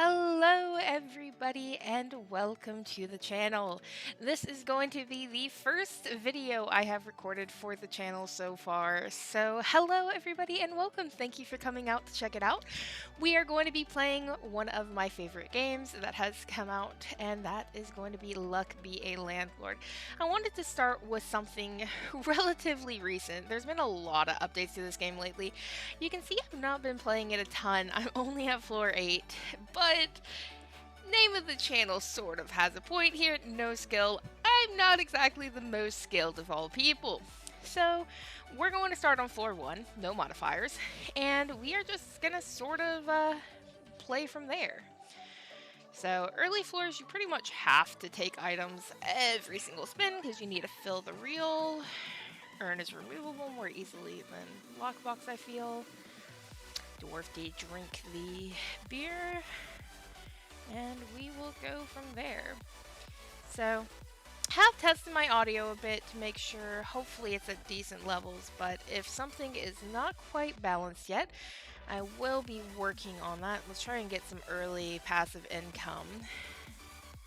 Hello, everybody, and welcome to the channel. This is going to be the first video I have recorded for the channel so far. So, hello, everybody, and welcome. Thank you for coming out to check it out. We are going to be playing one of my favorite games that has come out, and that is going to be Luck Be a Landlord. I wanted to start with something relatively recent. There's been a lot of updates to this game lately. You can see I've not been playing it a ton. I'm only at floor 8, but name of the channel sort of has a point here. No skill. I'm not exactly the most skilled of all people. So we're going to start on floor 1, no modifiers, and we are just going to sort of play from there. So early floors, you pretty much have to take items every single spin because you need to fill the reel. Urn is removable more easily than lockbox, I feel. Dwarf D drink the beer, and we will go from there. So, have tested my audio a bit to make sure hopefully it's at decent levels, but if something is not quite balanced yet, I will be working on that. Let's try and get some early passive income.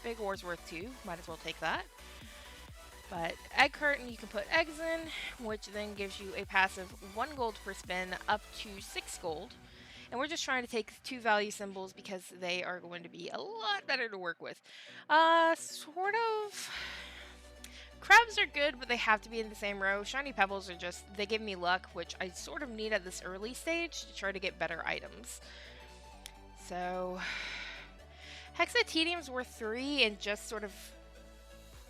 Big War's worth 2, might as well take that. But egg curtain, you can put eggs in, which then gives you a passive 1 gold per spin up to 6 gold. And we're just trying to take 2 value symbols because they are going to be a lot better to work with. Sort of. Crabs are good, but they have to be in the same row. Shiny pebbles are just, they give me luck, which I sort of need at this early stage to try to get better items. So, hexatedium's worth 3 and just sort of,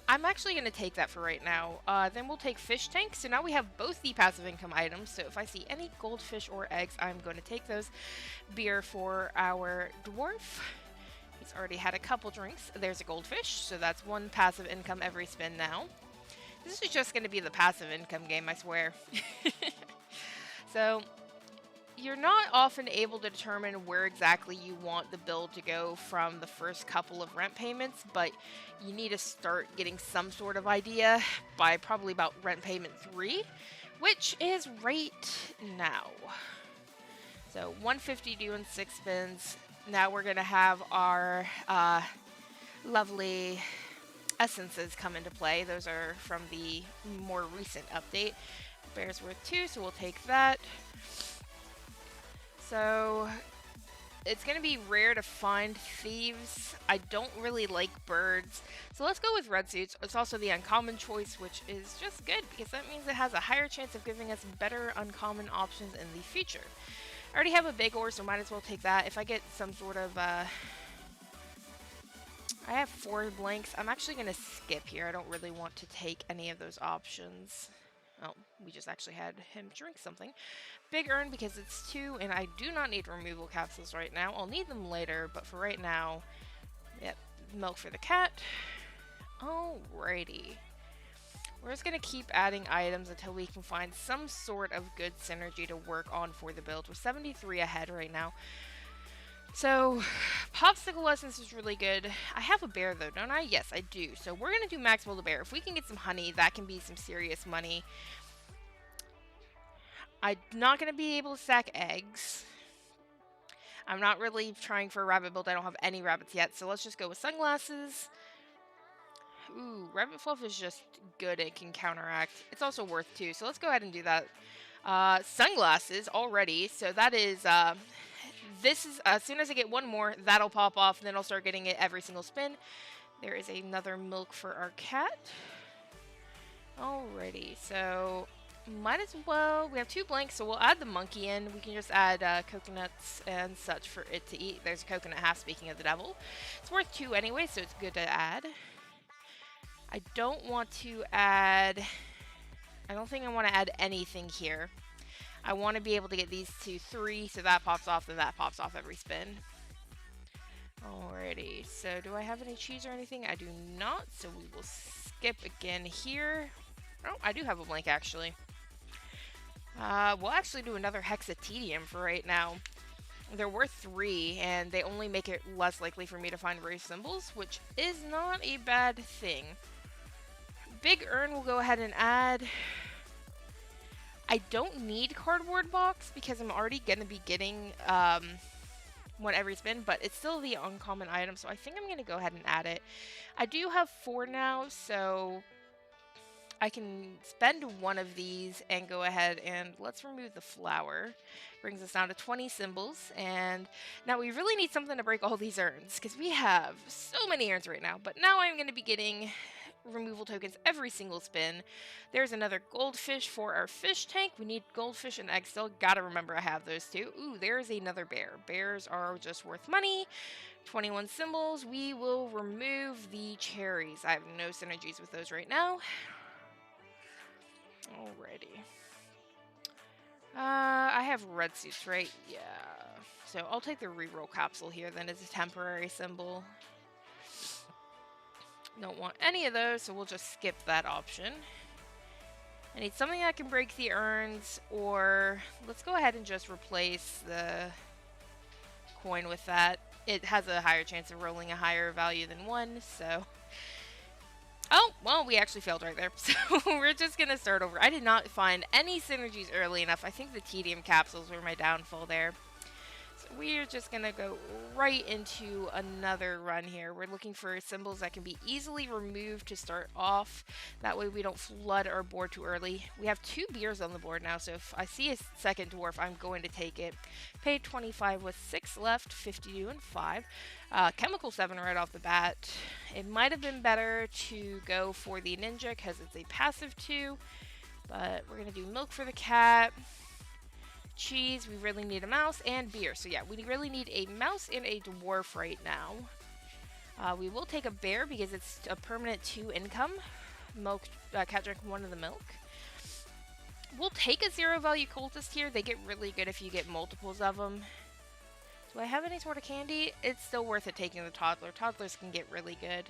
I'm actually going to take that for right now. Then we'll take fish tank. So now we have both the passive income items. So if I see any goldfish or eggs, I'm going to take those. Beer for our dwarf. He's already had a couple drinks. There's a goldfish. So that's 1 passive income every spin now. This is just going to be the passive income game, I swear. So you're not often able to determine where exactly you want the build to go from the first couple of rent payments, but you need to start getting some sort of idea by probably about rent payment 3, which is right now. So 150 doing 6 spins. Now we're going to have our lovely essences come into play. Those are from the more recent update. Bear's worth 2, so we'll take that. So, it's going to be rare to find thieves. I don't really like birds. So let's go with red suits. It's also the uncommon choice, which is just good because that means it has a higher chance of giving us better uncommon options in the future. I already have a big ore, so might as well take that. If I get some sort of, I have 4 blanks. I'm actually going to skip here. I don't really want to take any of those options. Oh, we just actually had him drink something. Big urn because it's 2, and I do not need removal capsules right now. I'll need them later, but for right now, yep, milk for the cat. Alrighty. We're just going to keep adding items until we can find some sort of good synergy to work on for the build. We're 73 ahead right now. So, popsicle essence is really good. I have a bear though, don't I? Yes, I do. So we're going to do Maxwell the bear. If we can get some honey, that can be some serious money. I'm not going to be able to stack eggs. I'm not really trying for a rabbit build. I don't have any rabbits yet. So let's just go with sunglasses. Ooh, rabbit fluff is just good. It can counteract. It's also worth 2. So let's go ahead and do that. Sunglasses already. So that is... this is, as soon as I get 1 more, that'll pop off, and then I'll start getting it every single spin. There is another milk for our cat. Alrighty, so might as well, we have 2 blanks, so we'll add the monkey in. We can just add coconuts and such for it to eat. There's a coconut half, speaking of the devil. It's worth 2 anyway, so it's good to add. I don't want to add, I don't think I want to add anything here. I want to be able to get these to 3, so that pops off, and that pops off every spin. Alrighty, so do I have any cheese or anything? I do not, so we will skip again here. Oh, I do have a blank, actually. We'll actually do another hexatedium for right now. They're worth 3, and they only make it less likely for me to find rare symbols, which is not a bad thing. Big urn we'll go ahead and add. I don't need cardboard box because I'm already going to be getting one every spin, but it's still the uncommon item, so I think I'm going to go ahead and add it. I do have 4 now, so I can spend one of these and go ahead and let's remove the flower. Brings us down to 20 symbols, and now we really need something to break all these urns, because we have so many urns right now, but now I'm going to be getting removal tokens every single spin. There's another goldfish for our fish tank. We need goldfish and eggs still. Gotta remember I have those too. Ooh, there's another bear. Bears are just worth money. 21 symbols. We will remove the cherries. I have no synergies with those right now. Alrighty. I have red suits, right? Yeah. So I'll take the reroll capsule here then as a temporary symbol. Don't want any of those, so we'll just skip that option. I need something that can break the urns, or let's go ahead and just replace the coin with that. It has a higher chance of rolling a higher value than 1, so... Oh, well, we actually failed right there, so we're just going to start over. I did not find any synergies early enough. I think the tedium capsules were my downfall there. So we're just going to go right into another run here. We're looking for symbols that can be easily removed to start off. That way we don't flood our board too early. We have 2 beers on the board now, so if I see a second dwarf, I'm going to take it. Paid 25 with 6 left, 52 and 5. Chemical 7 right off the bat. It might have been better to go for the ninja because it's a passive 2, but we're going to do milk for the cat. Cheese, we really need a mouse, and beer. So yeah, we really need a mouse and a dwarf right now. We will take a bear because it's a permanent 2 income. Milk, cat drank 1 of the milk. We'll take a 0 value cultist here. They get really good if you get multiples of them. Do I have any sort of candy? It's still worth it taking the toddler. Toddlers can get really good.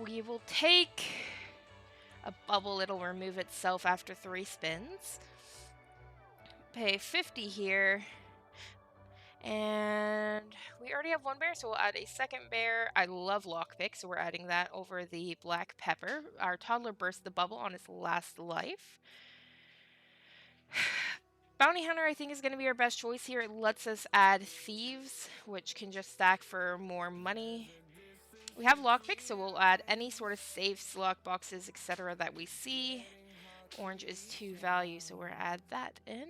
We will take a bubble. It'll remove itself after 3 spins. Pay 50 here. And we already have 1 bear, so we'll add a second bear. I love lockpick, so we're adding that over the black pepper. Our toddler burst the bubble on its last life. Bounty Hunter, I think, is going to be our best choice here. It lets us add Thieves, which can just stack for more money. We have Lockpick, so we'll add any sort of safes, lockboxes, etc. that we see. Orange is 2 value, so we're going to add that in.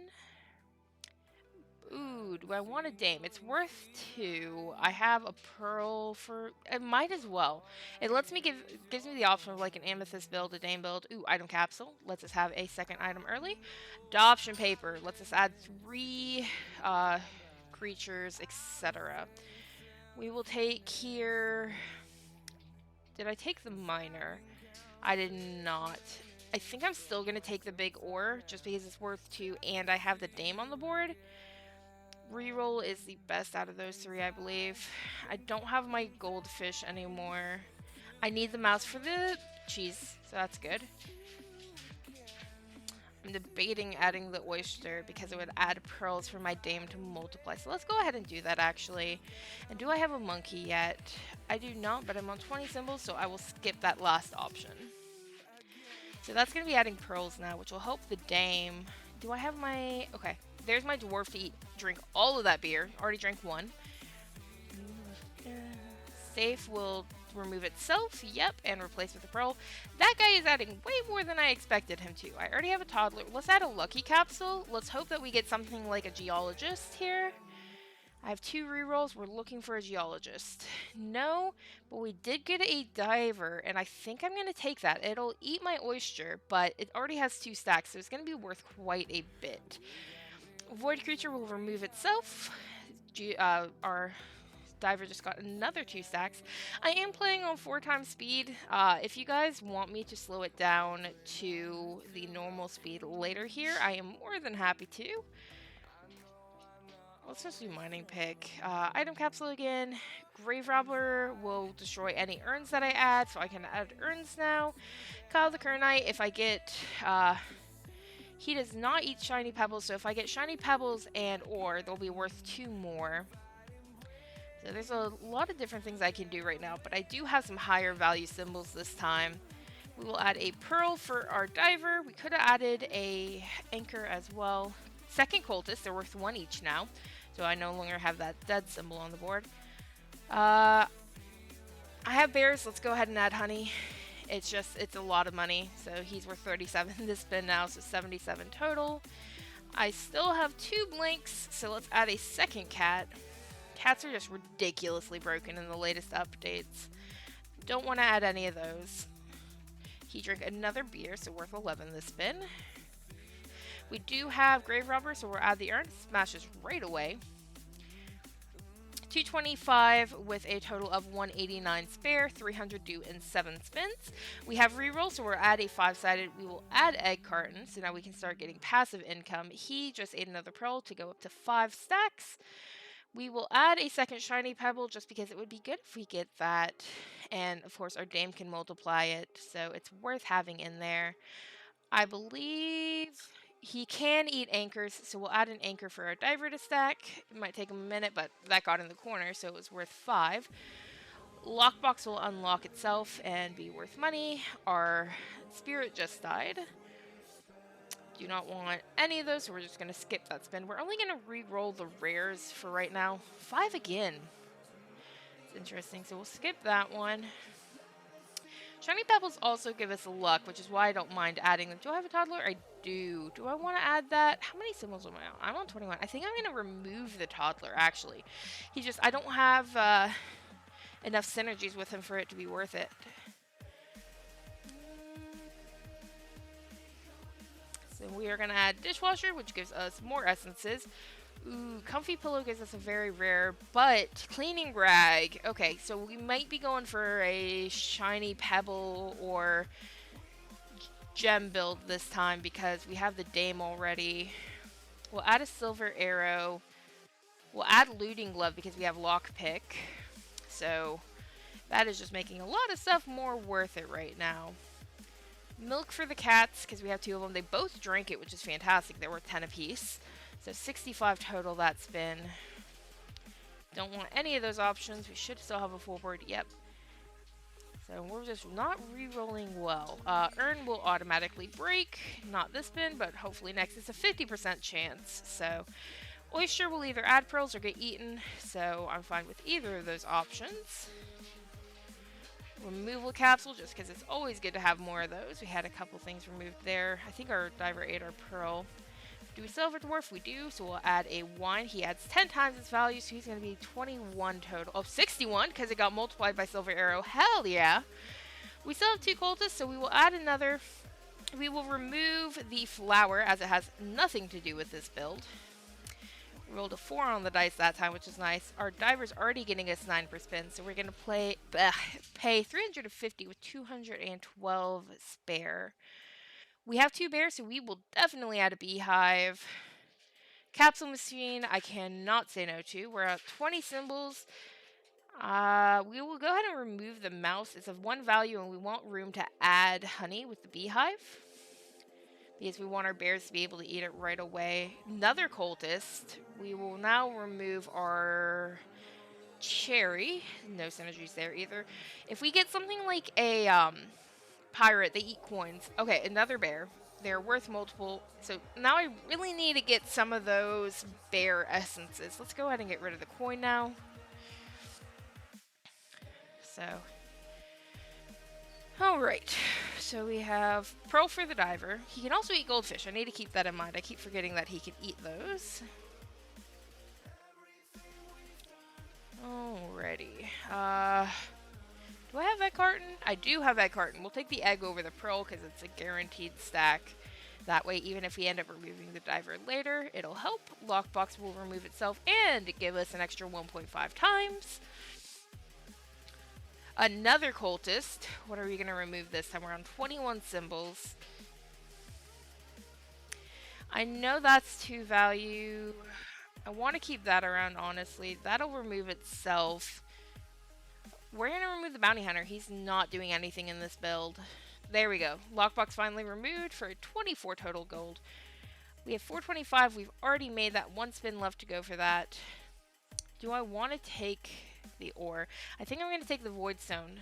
Ooh, do I want a dame? It's worth 2. I have a pearl for... I might as well. It lets me gives me the option of like an amethyst build, a dame build. Ooh, item capsule. Lets us have a second item early. Adoption paper. Lets us add 3 creatures, etc. We will take here... Did I take the miner? I did not. I think I'm still going to take the big ore just because it's worth 2 and I have the dame on the board. Reroll is the best out of those 3, I believe. I don't have my goldfish anymore. I need the mouse for the cheese, so that's good. I'm debating adding the oyster because it would add pearls for my dame to multiply. So let's go ahead and do that, actually. And do I have a monkey yet? I do not, but I'm on 20 symbols, so I will skip that last option. So that's going to be adding pearls now, which will help the dame. Do I have my... Okay. There's my dwarf to drink all of that beer. Already drank 1. Safe will remove itself. Yep, and replace with a pearl. That guy is adding way more than I expected him to. I already have a toddler. Let's add a lucky capsule. Let's hope that we get something like a geologist here. I have 2 rerolls. We're looking for a geologist. No, but we did get a diver, and I think I'm going to take that. It'll eat my oyster, but it already has 2 stacks, so it's going to be worth quite a bit. Void creature will remove itself. Our diver just got another 2 stacks. I am playing on 4 times speed. If you guys want me to slow it down to the normal speed later here, I am more than happy to. Let's just do mining pick. Item capsule again. Grave robber will destroy any urns that I add, so I can add urns now. Kyle the Kernite, if I get... He does not eat shiny pebbles, so if I get shiny pebbles and ore, they'll be worth 2 more. So there's a lot of different things I can do right now, but I do have some higher value symbols this time. We will add a pearl for our diver. We could have added a anchor as well. Second cultist, they're worth 1 each now. So I no longer have that dead symbol on the board. I have bears. Let's go ahead and add honey. It's a lot of money. So he's worth 37 this spin now, so 77 total. I still have 2 blinks, so let's add a second cat. Cats are just ridiculously broken in the latest updates. Don't want to add any of those. He drank another beer, so worth 11 this spin. We do have Grave Robber, so we'll add the urn. Smashes right away. 225 with a total of 189 spare, 300 due in 7 spins. We have reroll, so we'll add a 5-sided. We will add egg carton, so now we can start getting passive income. He just ate another pearl to go up to 5 stacks. We will add a second shiny pebble just because it would be good if we get that. And of course our dame can multiply it, so it's worth having in there. I believe he can eat anchors, so we'll add an anchor for our diver to stack. It might take him a minute, but that got in the corner, so it was worth 5. Lockbox will unlock itself and be worth money. Our spirit just died. Do not want any of those, so we're just going to skip that spin. We're only going to re-roll the rares for right now. 5 again. It's interesting, so we'll skip that one. Shiny Pebbles also give us luck, which is why I don't mind adding them. Do I have a toddler? I do. Do I want to add that? How many symbols am I on? I'm on 21. I think I'm going to remove the toddler, actually. I don't have enough synergies with him for it to be worth it. So we are going to add Dishwasher, which gives us more essences. Ooh, Comfy Pillow gives us a very rare, but Cleaning Rag. Okay, so we might be going for a Shiny Pebble or Gem build this time because we have the Dame already. We'll add a Silver Arrow. We'll add Looting Glove because we have Lockpick. So that is just making a lot of stuff more worth it right now. Milk for the cats because we have 2 of them. They both drank it, which is fantastic. They're worth 10 apiece. So 65 total that spin. Don't want any of those options. We should still have a full board. Yep. So we're just not re-rolling well. Urn will automatically break. Not this spin, but hopefully next. It's a 50% chance. So Oyster will either add pearls or get eaten. So I'm fine with either of those options. Removal capsule, just because it's always good to have more of those. We had a couple things removed there. I think our diver ate our pearl. Do we still have a dwarf? We do, so we'll add a wine. He adds 10 times its value, so he's going to be 21 total. Oh, 61, because it got multiplied by Silver Arrow. Hell yeah! We still have 2 cultists, so we will add another. We will remove the flower, as it has nothing to do with this build. We rolled a 4 on the dice that time, which is nice. Our diver's already getting us 9 per spin, so we're going to pay 350 with 212 spare. We have 2 bears, so we will definitely add a beehive. Capsule machine, I cannot say no to. We're at 20 symbols. We will go ahead and remove the mouse. It's of 1 value, and we want room to add honey with the beehive. Because we want our bears to be able to eat it right away. Another cultist. We will now remove our cherry. No synergies there either. If we get something like a pirate, they eat coins. Okay, another bear. They're worth multiple. So now I really need to get some of those bear essences. Let's go ahead and get rid of the coin now. So, alright. So we have pearl for the diver. He can also eat goldfish. I need to keep that in mind. I keep forgetting that he can eat those. Alrighty. Do I have egg carton? I do have egg carton. We'll take the egg over the pearl because it's a guaranteed stack. That way, even if we end up removing the diver later, it'll help. Lockbox will remove itself and give us an extra 1.5 times. Another cultist. What are we going to remove this time? We're on 21 symbols. I know that's 2 value. I want to keep that around, honestly. That'll remove itself. We're going to remove the bounty hunter. He's not doing anything in this build. There we go. Lockbox finally removed for 24 total gold. We have 425. We've already made that 1 spin left to go for that. Do I want to take the ore? I think I'm going to take the void stone.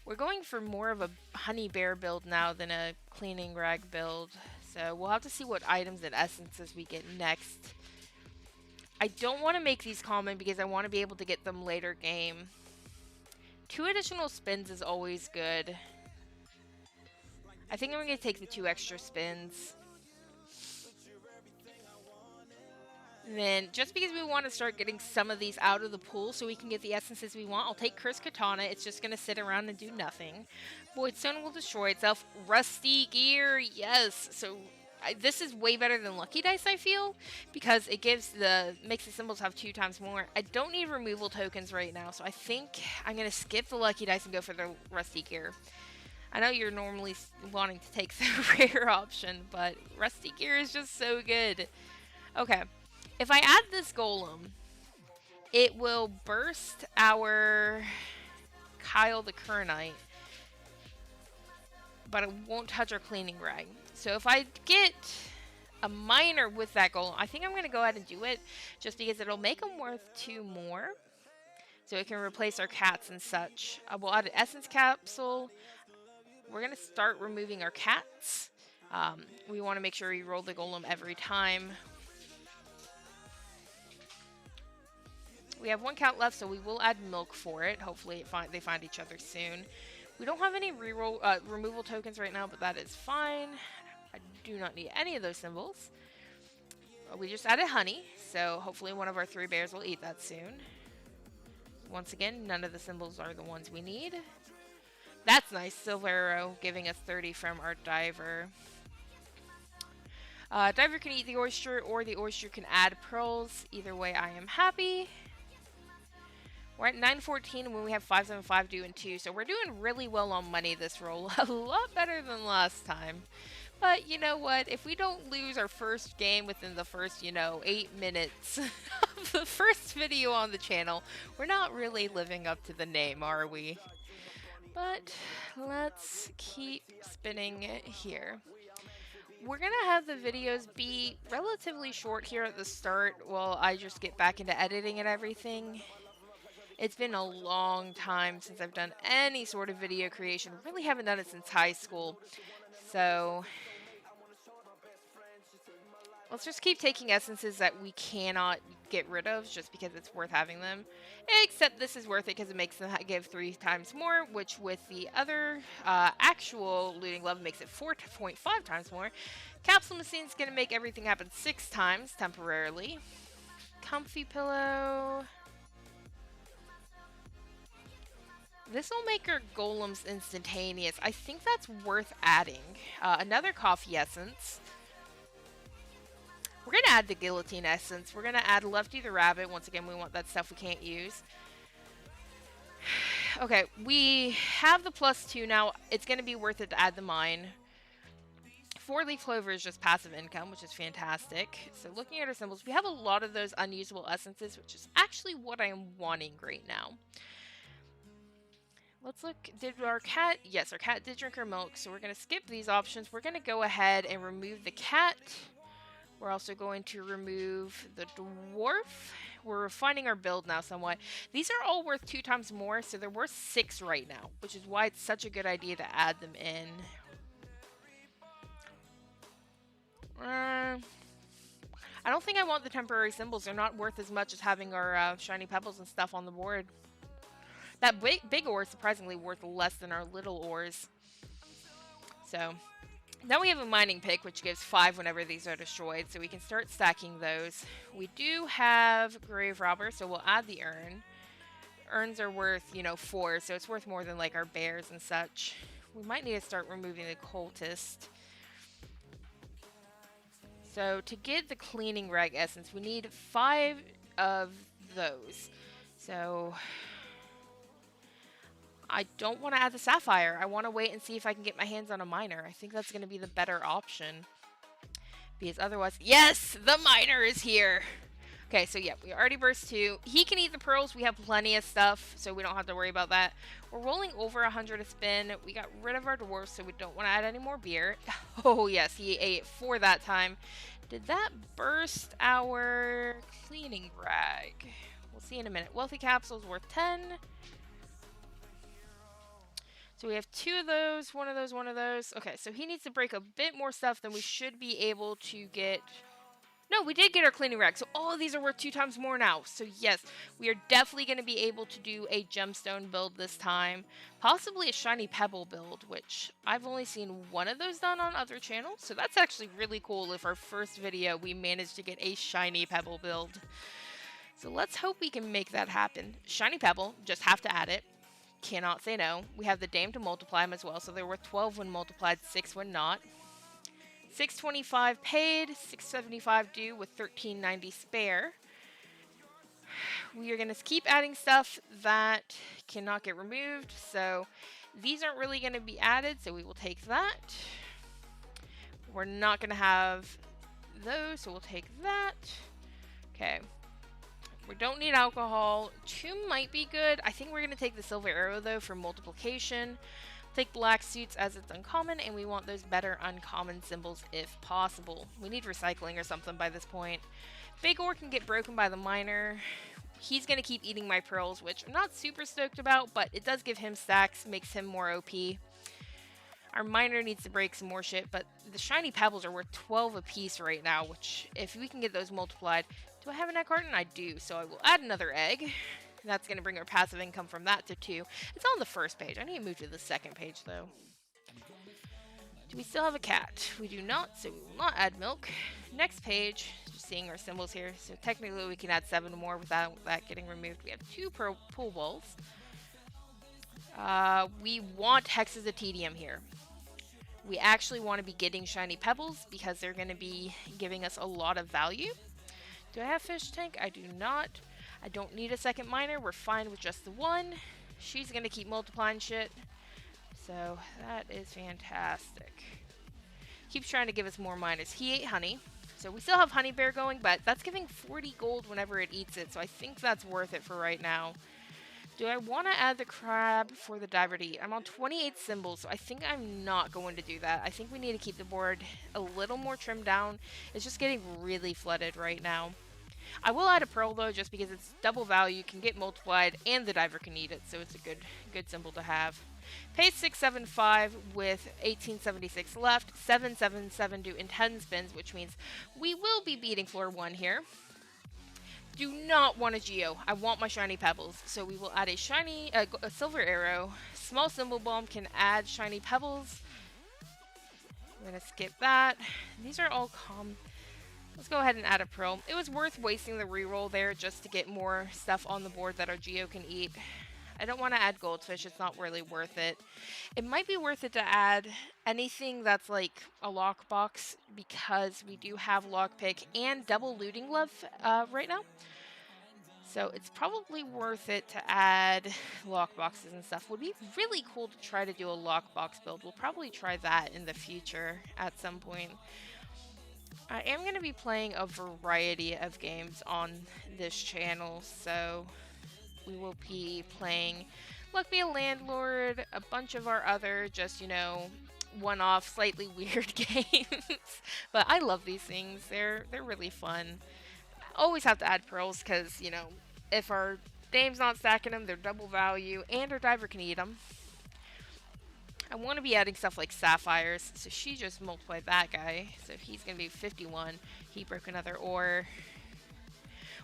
We're going for more of a honey bear build now than a cleaning rag build. So we'll have to see what items and essences we get next. I don't want to make these common because I want to be able to get them later game. 2 additional spins is always good. I think I'm going to take the 2 extra spins. And then, just because we want to start getting some of these out of the pool so we can get the essences we want, I'll take Curse Katana. It's just going to sit around and do nothing. Voidstone will destroy itself. Rusty Gear, yes. So, this is way better than Lucky Dice, I feel, because it makes the symbols have 2 times more. I don't need removal tokens right now, so I think I'm going to skip the Lucky Dice and go for the Rusty Gear. I know you're normally wanting to take the rare option, but Rusty Gear is just so good. Okay. If I add this golem, it will burst our Kyle the Kernite, but it won't touch our cleaning rag. So if I get a miner with that golem, I think I'm going to go ahead and do it, just because it'll make them worth 2 more, so it can replace our cats and such. We'll add an essence capsule. We're going to start removing our cats. We want to make sure we roll the golem every time. We have 1 cat left, so we will add milk for it. Hopefully they find each other soon. We don't have any removal tokens right now, but that is fine. I do not need any of those symbols. We just added honey, so hopefully one of our 3 bears will eat that soon. Once again, none of the symbols are the ones we need. That's nice. Silver Arrow giving us 30 from our diver. Diver can eat the oyster, or the oyster can add pearls. Either way, I am happy. We're at 914 when we have 575 due in 2, so we're doing really well on money this roll. A lot better than last time. But you know what? If we don't lose our first game within the first, 8 minutes of the first video on the channel, we're not really living up to the name, are we? But let's keep spinning it here. We're going to have the videos be relatively short here at the start while I just get back into editing and everything. It's been a long time since I've done any sort of video creation. Really haven't done it since high school. So let's just keep taking essences that we cannot get rid of just because it's worth having them. Except this is worth it because it makes them give 3 times more, which with the other actual looting glove makes it 4.5 times more. Capsule Machine's going to make everything happen 6 times temporarily. Comfy Pillow. This will make our golems instantaneous. I think that's worth adding. Another coffee essence. We're going to add the guillotine essence. We're going to add Lefty the rabbit. Once again, we want that stuff we can't use. Okay, we have the +2 now. It's going to be worth it to add the mine. 4-leaf clover is just passive income, which is fantastic. So looking at our symbols, we have a lot of those unusable essences, which is actually what I am wanting right now. Let's look. Did our cat? Yes, our cat did drink her milk, so we're going to skip these options. We're going to go ahead and remove the cat. We're also going to remove the dwarf. We're refining our build now somewhat. These are all worth 2 times more, so they're worth 6 right now, which is why it's such a good idea to add them in. I don't think I want the temporary symbols. They're not worth as much as having our shiny pebbles and stuff on the board. That big ore is surprisingly worth less than our little ores. So now we have a mining pick, which gives 5 whenever these are destroyed, so we can start stacking those. We do have Grave Robber, so we'll add the urn. Urns are worth, 4, so it's worth more than like our bears and such. We might need to start removing the cultist. So to get the cleaning rag essence, we need 5 of those. So I don't want to add the sapphire. I want to wait and see if I can get my hands on a miner. I think that's going to be the better option. Because otherwise... Yes! The miner is here! Okay, so yeah, we already burst 2. He can eat the pearls. We have plenty of stuff, so we don't have to worry about that. We're rolling over 100 a spin. We got rid of our dwarves, so we don't want to add any more beer. Oh, yes, he ate 4 that time. Did that burst our cleaning rag? We'll see in a minute. Wealthy capsules worth 10. So we have 2 of those, 1 of those. Okay, so he needs to break a bit more stuff than we should be able to get No, we did get our cleaning rack, so all of these are worth 2 times more now. So yes, we are definitely going to be able to do a gemstone build this time. Possibly a shiny pebble build, which I've only seen one of those done on other channels. So that's actually really cool if our first video we managed to get a shiny pebble build. So let's hope we can make that happen. Shiny pebble, just have to add it. Cannot say no. We have the dame to multiply them as well, so they're worth 12 when multiplied, 6 when not. 625 paid, 675 due with 1390 spare. We are going to keep adding stuff that cannot get removed, so these aren't really going to be added, so we will take that. We're not going to have those, so we'll take that. Okay. We don't need alcohol. 2 might be good. I think we're going to take the silver arrow, though, for multiplication. Take black suits as it's uncommon, and we want those better uncommon symbols if possible. We need recycling or something by this point. Big ore can get broken by the miner. He's going to keep eating my pearls, which I'm not super stoked about, but it does give him stacks, makes him more OP. Our miner needs to break some more shit, but the shiny pebbles are worth 12 apiece right now, which if we can get those multiplied... Do I have an egg carton? I do, so I will add another egg. That's going to bring our passive income from that to 2. It's on the first page. I need to move to the second page, though. Do we still have a cat? We do not, so we will not add milk. Next page, just seeing our symbols here. So technically we can add 7 more without that getting removed. We have 2 pool balls. We want hexes of tedium here. We actually want to be getting shiny pebbles because they're going to be giving us a lot of value. Do I have fish tank? I do not. I don't need a second miner. We're fine with just the 1. She's going to keep multiplying shit. So that is fantastic. Keeps trying to give us more miners. He ate honey. So we still have honey bear going, but that's giving 40 gold whenever it eats it. So I think that's worth it for right now. Do I want to add the crab for the diver to eat? I'm on 28 symbols, so I think I'm not going to do that. I think we need to keep the board a little more trimmed down. It's just getting really flooded right now. I will add a pearl though, just because it's double value, can get multiplied, and the diver can eat it, so it's a good symbol to have. Pay 675 with 1876 left, 777 due in 10 spins, which means we will be beating floor 1 here. Do not want a geo. I want my shiny pebbles, so we will add a silver arrow. Small symbol bomb can add shiny pebbles. I'm gonna skip that. These are all Let's go ahead and add a pearl. It was worth wasting the reroll there just to get more stuff on the board that our geo can eat. I don't want to add goldfish. It's not really worth it. It might be worth it to add anything that's like a lockbox because we do have lockpick and double looting glove right now. So it's probably worth it to add lockboxes and stuff. Would be really cool to try to do a lockbox build. We'll probably try that in the future at some point. I am going to be playing a variety of games on this channel, so we will be playing Luck Be a Landlord, a bunch of our other just, you know, one-off, slightly weird games. But I love these things. They're really fun. Always have to add pearls because, you know, if our dame's not stacking them, they're double value, and our diver can eat them. I want to be adding stuff like sapphires, so she just multiplied that guy, so he's going to be 51. He broke another ore.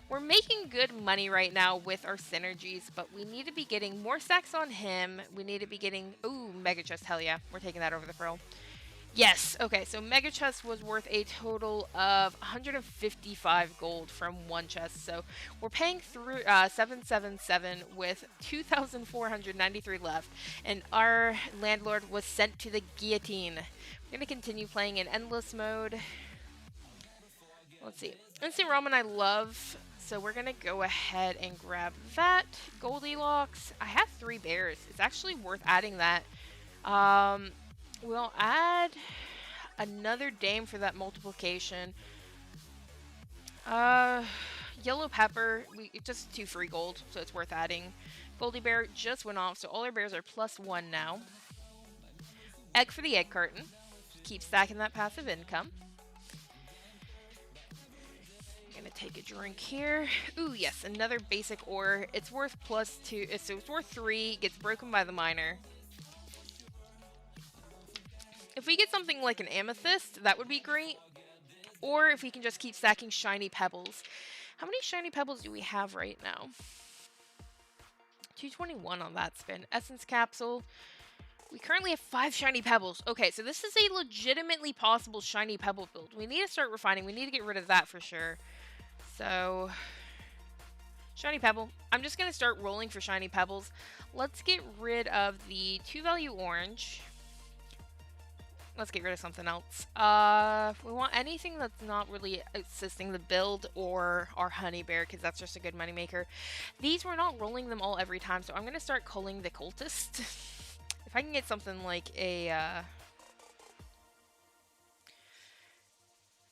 We're making good money right now with our synergies, but we need to be getting more stacks on him. We need to be getting... Ooh, Mega Chest, hell yeah. We're taking that over the pearl. Yes, okay, so Mega Chest was worth a total of 155 gold from one chest, so we're paying through 777 with 2,493 left, and our landlord was sent to the guillotine. We're going to continue playing in endless mode. Let's see. Instant ramen I love, so we're going to go ahead and grab that. Goldilocks. I have 3 bears. It's actually worth adding that. We'll add another dame for that multiplication. Yellow pepper, just 2 free gold, so it's worth adding. Goldie bear just went off, so all our bears are +1 now. Egg for the egg carton. Keep stacking that passive income. I'm gonna take a drink here. Ooh, yes, another basic ore. It's worth +2, so it's worth 3, gets broken by the miner. If we get something like an amethyst, that would be great. or if we can just keep stacking shiny pebbles. How many shiny pebbles do we have right now? 221 on that spin. Essence capsule. We currently have 5 shiny pebbles. Okay, so this is a legitimately possible shiny pebble build. We need to start refining. We need to get rid of that for sure. So, shiny pebble. I'm just going to start rolling for shiny pebbles. Let's get rid of the 2-value orange. Let's get rid of something else. We want anything that's not really assisting the build or our honey bear, because that's just a good moneymaker. These, we're not rolling them all every time, so I'm going to start culling the cultist. If I can get something like a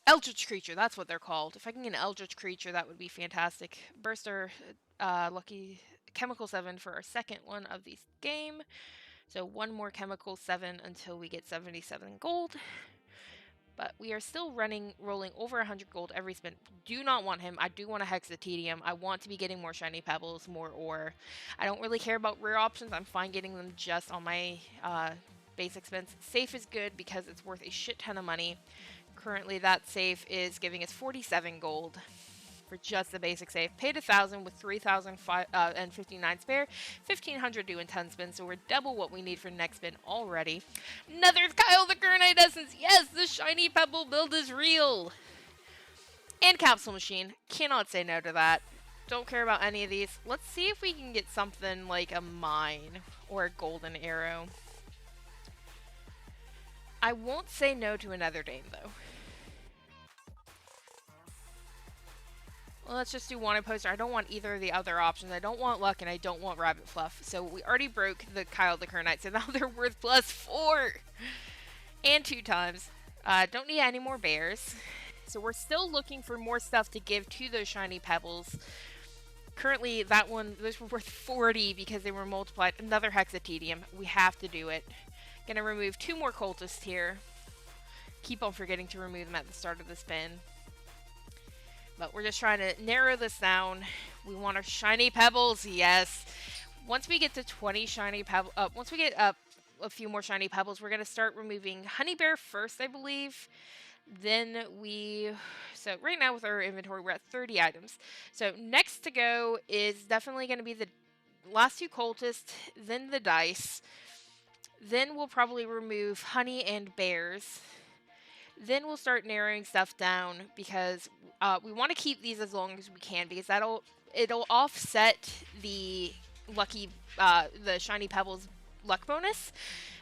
Eldritch creature, that's what they're called. If I can get an Eldritch creature, that would be fantastic. Burster, lucky chemical 7 for our second one of this game. So one more chemical 7 until we get 77 gold. But we are still rolling over 100 gold every spin. Do not want him. I do want a Hexatedium. I want to be getting more shiny pebbles, more ore. I don't really care about rare options. I'm fine getting them just on my basic spins. Safe is good because it's worth a shit ton of money. Currently, that safe is giving us 47 gold for just the basic safe. Paid 1,000 with 3,059 spare. 1,500 due in 10 spins, so we're double what we need for next spin already. Another Kyle the Granite Essence. Yes, the shiny pebble build is real. And capsule machine. Cannot say no to that. Don't care about any of these. Let's see if we can get something like a mine or a golden arrow. I won't say no to another Dame, though. Well, let's just do wanted poster. I don't want either of the other options. I don't want luck and I don't want rabbit fluff. So we already broke the Kyle the Kernite, so now they're worth +4. And 2 times. Don't need any more bears. So we're still looking for more stuff to give to those shiny pebbles. Currently, those were worth 40 because they were multiplied. Another Hexatedium. We have to do it. Gonna remove 2 more cultists here. Keep on forgetting to remove them at the start of the spin. But we're just trying to narrow this down. We want our shiny pebbles, yes. Once we get to 20 shiny pebbles, once we get up a few more shiny pebbles, we're going to start removing honey bear first, I believe. Then so right now with our inventory, we're at 30 items. So next to go is definitely going to be the last 2 cultists, then the dice. Then we'll probably remove honey and bears. Then we'll start narrowing stuff down because we want to keep these as long as we can because it'll offset the the shiny pebbles luck bonus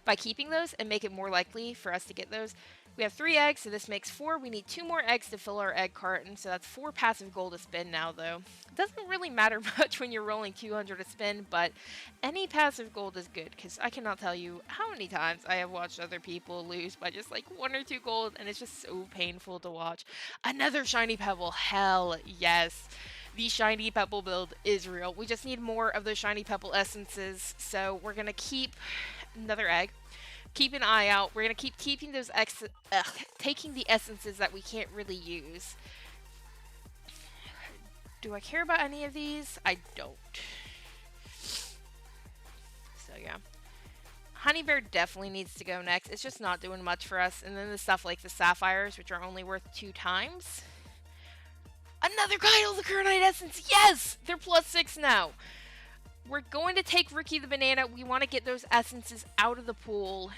by keeping those and make it more likely for us to get those. We have 3 eggs, so this makes 4. We need 2 more eggs to fill our egg carton, so that's 4 passive gold to spin now, though. It doesn't really matter much when you're rolling 200 to spin, but any passive gold is good, because I cannot tell you how many times I have watched other people lose by just like 1 or 2 gold, and it's just so painful to watch. Another shiny pebble, hell yes. The shiny pebble build is real. We just need more of those shiny pebble essences, so we're going to keep another egg. Keep an eye out. We're going to keep keeping those taking the essences that we can't really use. Do I care about any of these? I don't. So yeah. Honey bear definitely needs to go next. It's just not doing much for us. And then the stuff like the sapphires, which are only worth 2 times. Another Kyle the Kernite Essence! Yes! They're +6 now. We're going to take Ricky the Banana. We want to get those essences out of the pool.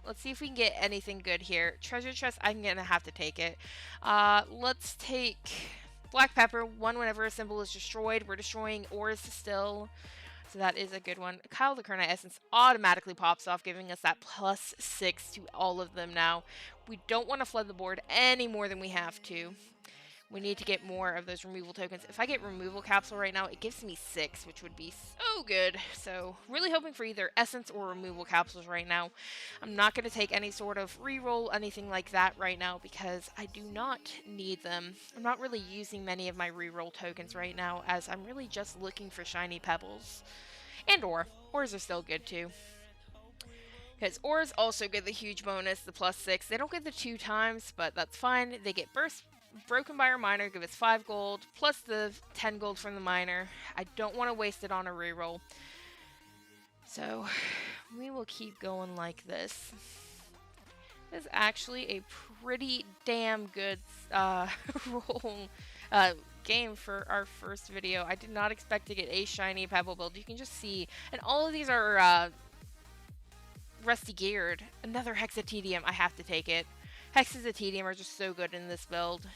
Let's see if we can get anything good here. Treasure chest, I'm going to have to take it. Let's take black pepper. 1 whenever a symbol is destroyed. We're destroying ores still. So that is a good one. Kyle the Kernite Essence automatically pops off, giving us that +6 to all of them now. We don't want to flood the board any more than we have to. We need to get more of those removal tokens. If I get removal capsule right now, it gives me 6, which would be so good. So, really hoping for either essence or removal capsules right now. I'm not going to take any sort of reroll, anything like that right now, because I do not need them. I'm not really using many of my reroll tokens right now, as I'm really just looking for shiny pebbles. And ore. Ores are still good, too. Because ores also get the huge bonus, the +6. They don't get the 2 times, but that's fine. They get broken by our miner, give us 5 gold, plus the 10 gold from the miner. I don't want to waste it on a reroll. So, we will keep going like this. This is actually a pretty damn good roll game for our first video. I did not expect to get a shiny Pebble build. You can just see, and all of these are rusty geared. Another Hexatedium. I have to take it. Hexatedium are just so good in this build.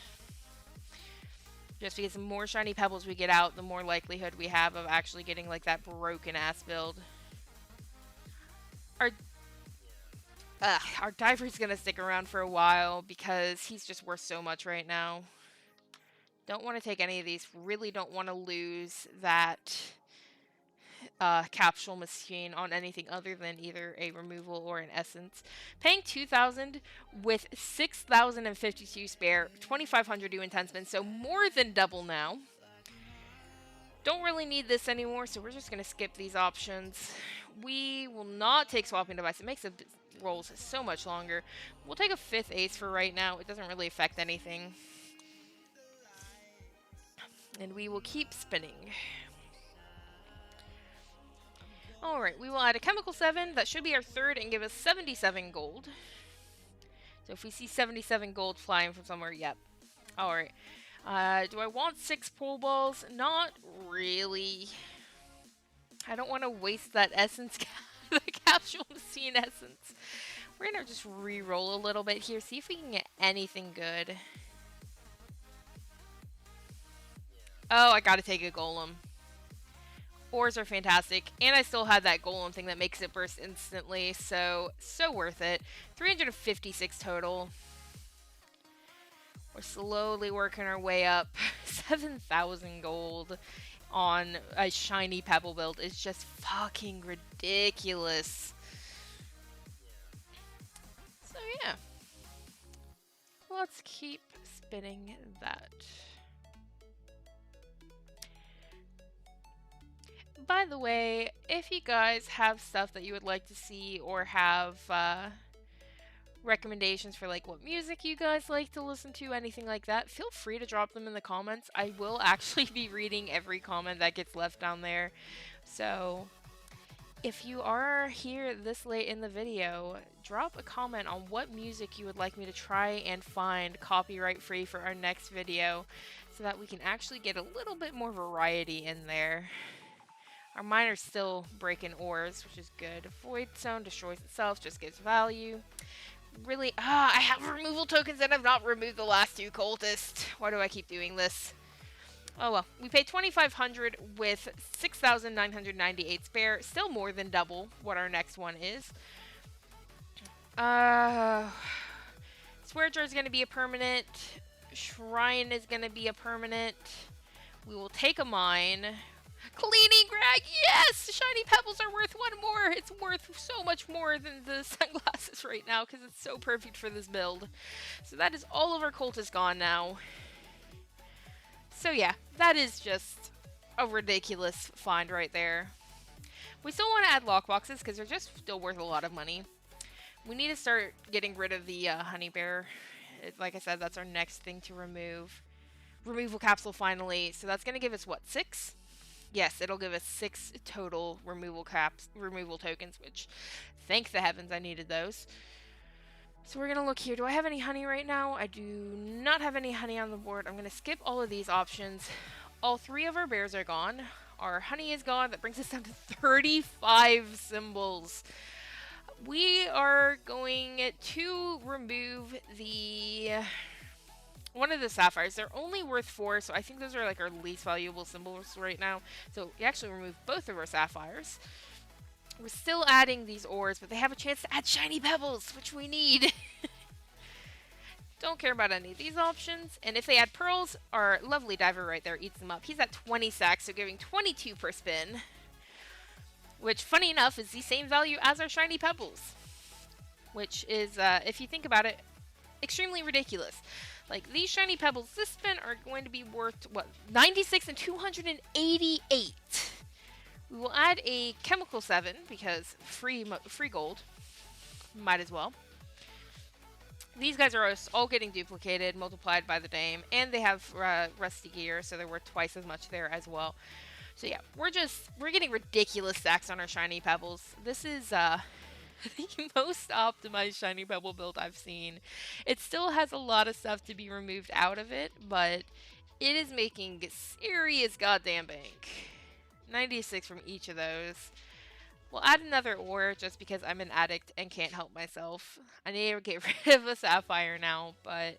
Just because the more shiny pebbles we get out, the more likelihood we have of actually getting like that broken ass build. Our our diver's gonna stick around for a while because he's just worth so much right now. Don't want to take any of these. Really don't want to lose that capsule machine on anything other than either a removal or an essence. Paying 2,000 with 6,052 spare, 2,500 do intense spin, so more than double now. Don't really need this anymore, so we're just going to skip these options. We will not take swapping device. It makes the rolls so much longer. We'll take a 5th ace for right now. It doesn't really affect anything. And we will keep spinning. Alright, we will add a chemical 7. That should be our 3rd and give us 77 gold. So if we see 77 gold flying from somewhere, yep. Alright. Do I want 6 pool balls? Not really. I don't want to waste that essence, the capsule machine essence. We're going to just re-roll a little bit here, see if we can get anything good. Oh, I gotta take a golem. Ores are fantastic, and I still had that golem thing that makes it burst instantly, so worth it. 356 total. We're slowly working our way up. 7,000 gold on a shiny Pebble build is just fucking ridiculous. So yeah. Let's keep spinning that. By the way, if you guys have stuff that you would like to see or have recommendations for like what music you guys like to listen to, anything like that, feel free to drop them in the comments. I will actually be reading every comment that gets left down there. So if you are here this late in the video, drop a comment on what music you would like me to try and find copyright free for our next video so that we can actually get a little bit more variety in there. Our miner's still breaking ores, which is good. Void Zone destroys itself, just gives value. Really, I have removal tokens and I've not removed the last 2 cultists. Why do I keep doing this? Oh well, we paid 2,500 with 6,998 spare. Still more than double what our next one is. Swear Jar is going to be a permanent. Shrine is going to be a permanent. We will take a mine. Cleaning rag, yes! Shiny pebbles are worth 1 more. It's worth so much more than the sunglasses right now because it's so perfect for this build. So that is all of our cultists gone now. So yeah, that is just a ridiculous find right there. We still want to add lockboxes because they're just still worth a lot of money. We need to start getting rid of the honey bear. Like I said, that's our next thing to remove. Removal capsule finally. So that's going to give us what, 6? Yes, it'll give us 6 total removal tokens, which, thank the heavens, I needed those. So we're going to look here. Do I have any honey right now? I do not have any honey on the board. I'm going to skip all of these options. All 3 of our bears are gone. Our honey is gone. That brings us down to 35 symbols. We are going to remove one of the sapphires. They're only worth 4, so I think those are like our least valuable symbols right now. So we actually removed both of our sapphires. We're still adding these ores, but they have a chance to add shiny pebbles, which we need. Don't care about any of these options. And if they add pearls, our lovely diver right there eats them up. He's at 20 sacks, so giving 22 per spin. Which, funny enough, is the same value as our shiny pebbles. Which is, if you think about it, extremely ridiculous. Like, these shiny pebbles this spin are going to be worth, what, 96 and 288. We will add a chemical 7, because free gold. Might as well. These guys are all getting duplicated, multiplied by the dame, and they have rusty gear, so they're worth twice as much there as well. So yeah, we're getting ridiculous stacks on our shiny pebbles. This is the most optimized shiny pebble build I've seen. It still has a lot of stuff to be removed out of it, but it is making serious goddamn bank. 96 from each of those. We'll add another ore just because I'm an addict and can't help myself. I need to get rid of a sapphire now, but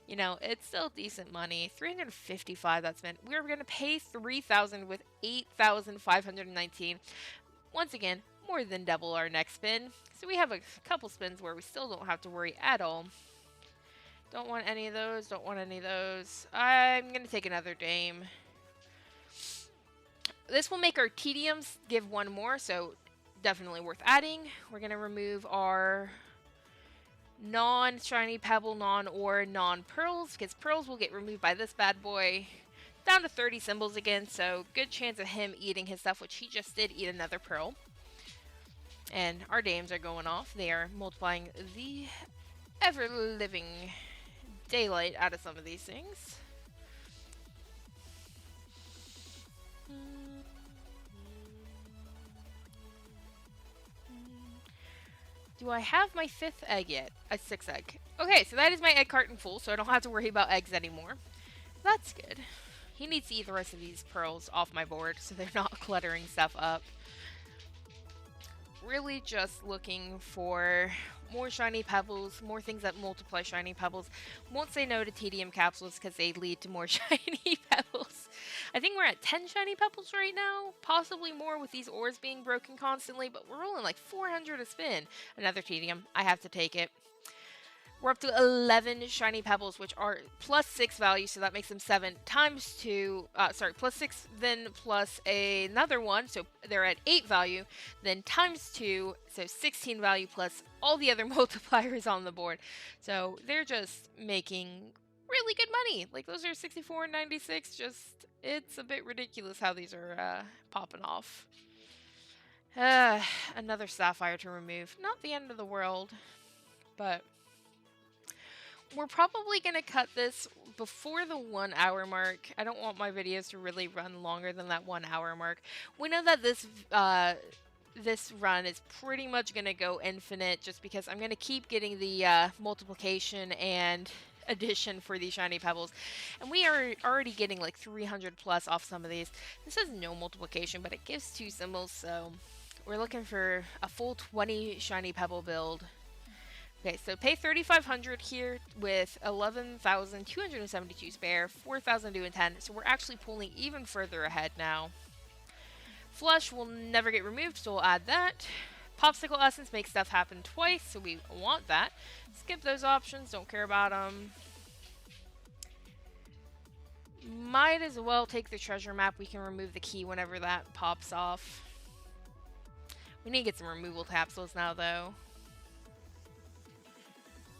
you know, it's still decent money. 355 that's been. We're going to pay 3,000 with 8,519. Once again, more than double our next spin. So we have a couple spins where we still don't have to worry at all. Don't want any of those, don't want any of those. I'm going to take another dame. This will make our tediums give one more, so definitely worth adding. We're going to remove our non-shiny pebble, non-ore, non-pearls, because pearls will get removed by this bad boy. Down to 30 symbols again, so good chance of him eating his stuff, which he just did eat another pearl. And our dames are going off. They are multiplying the ever-living daylight out of some of these things. Do I have my 5th egg yet? A 6th egg. Okay, so that is my egg carton full, so I don't have to worry about eggs anymore. That's good. He needs to eat the rest of these pearls off my board so they're not cluttering stuff up. Really just looking for more shiny pebbles, more things that multiply shiny pebbles. Won't say no to tedium capsules because they lead to more shiny pebbles. I think we're at 10 shiny pebbles right now, possibly more with these ores being broken constantly, but we're rolling like 400 a spin. Another tedium, I have to take it. We're up to 11 shiny pebbles, which are plus 6 value, so that makes them 7 times 2, plus 6, then plus another one, so they're at 8 value, then times 2, so 16 value plus all the other multipliers on the board. So they're just making really good money. Like, those are 64 and 96, just, it's a bit ridiculous how these are popping off. Another sapphire to remove. Not the end of the world, but we're probably going to cut this before the 1 hour mark. I don't want my videos to really run longer than that 1 hour mark. We know that this run is pretty much going to go infinite just because I'm going to keep getting the multiplication and addition for these shiny pebbles. And we are already getting like 300 plus off some of these. This has no multiplication, but it gives 2 symbols, so we're looking for a full 20 shiny pebble build. Okay, so pay 3,500 here with 11,272 spare, 4,000 due in 10, so we're actually pulling even further ahead now. Flush will never get removed, so we'll add that. Popsicle Essence makes stuff happen twice, so we want that. Skip those options, don't care about them. Might as well take the treasure map. We can remove the key whenever that pops off. We need to get some removal capsules now, though.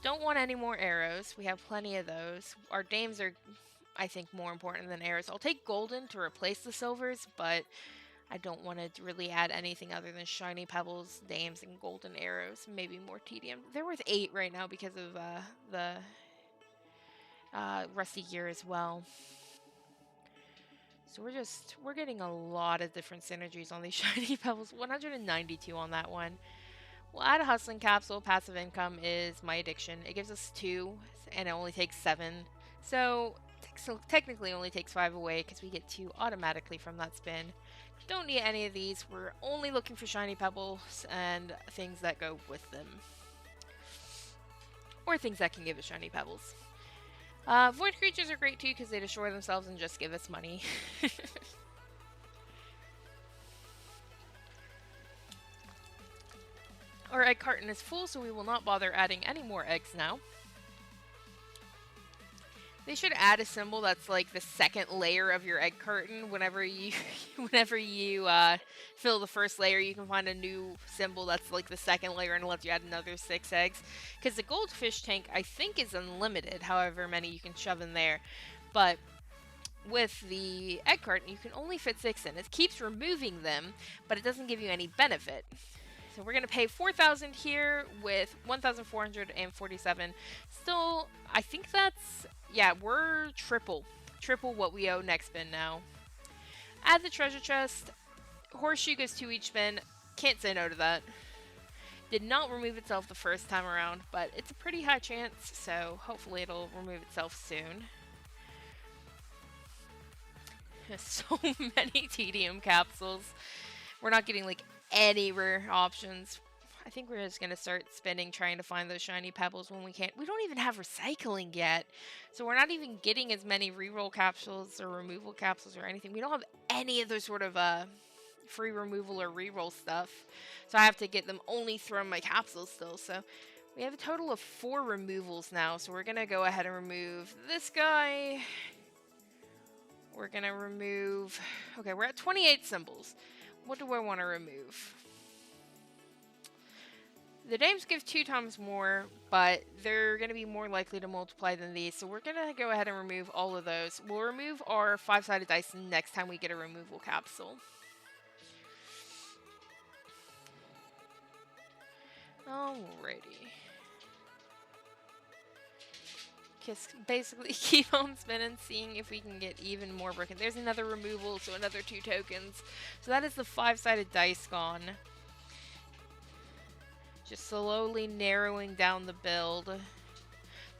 Don't want any more arrows. We have plenty of those. Our dames are, I think, more important than arrows. I'll take golden to replace the silvers, but I don't want to really add anything other than shiny pebbles, dames, and golden arrows. Maybe more tedium. They're worth 8 right now because of the rusty gear as well. So we're getting a lot of different synergies on these shiny pebbles. 192 on that one. We'll add a hustling capsule. Passive income is my addiction. It gives us 2, and it only takes 7. So technically only takes 5 away because we get 2 automatically from that spin. Don't need any of these. We're only looking for shiny pebbles and things that go with them. Or things that can give us shiny pebbles. Void creatures are great too because they destroy themselves and just give us money. Our egg carton is full, so we will not bother adding any more eggs now. They should add a symbol that's like the second layer of your egg carton. Whenever you fill the first layer, you can find a new symbol that's like the second layer and lets you add another 6 eggs. Because the goldfish tank, I think, is unlimited, however many you can shove in there. But with the egg carton, you can only fit 6 in. It keeps removing them, but it doesn't give you any benefit. So we're going to pay 4,000 here with 1,447. Still, I think that's, yeah, we're triple what we owe next spin now. Add the treasure chest. Horseshoe goes 2 each spin. Can't say no to that. Did not remove itself the first time around, but it's a pretty high chance, so hopefully it'll remove itself soon. So many TDM capsules. We're not getting like any rare options. I think we're just going to start spinning trying to find those shiny pebbles when we can't. We don't even have recycling yet. So we're not even getting as many reroll capsules or removal capsules or anything. We don't have any of those sort of free removal or reroll stuff. So I have to get them only from my capsules still. So we have a total of 4 removals now. So we're going to go ahead and remove this guy. We're going to remove... Okay, we're at 28 symbols. What do I want to remove? The dames give 2 times more, but they're going to be more likely to multiply than these, so we're going to go ahead and remove all of those. We'll remove our 5-sided dice next time we get a removal capsule. Alrighty. Just basically keep on spinning, seeing if we can get even more broken. There's another removal, so another 2 tokens. So that is the 5-sided dice gone. Just slowly narrowing down the build.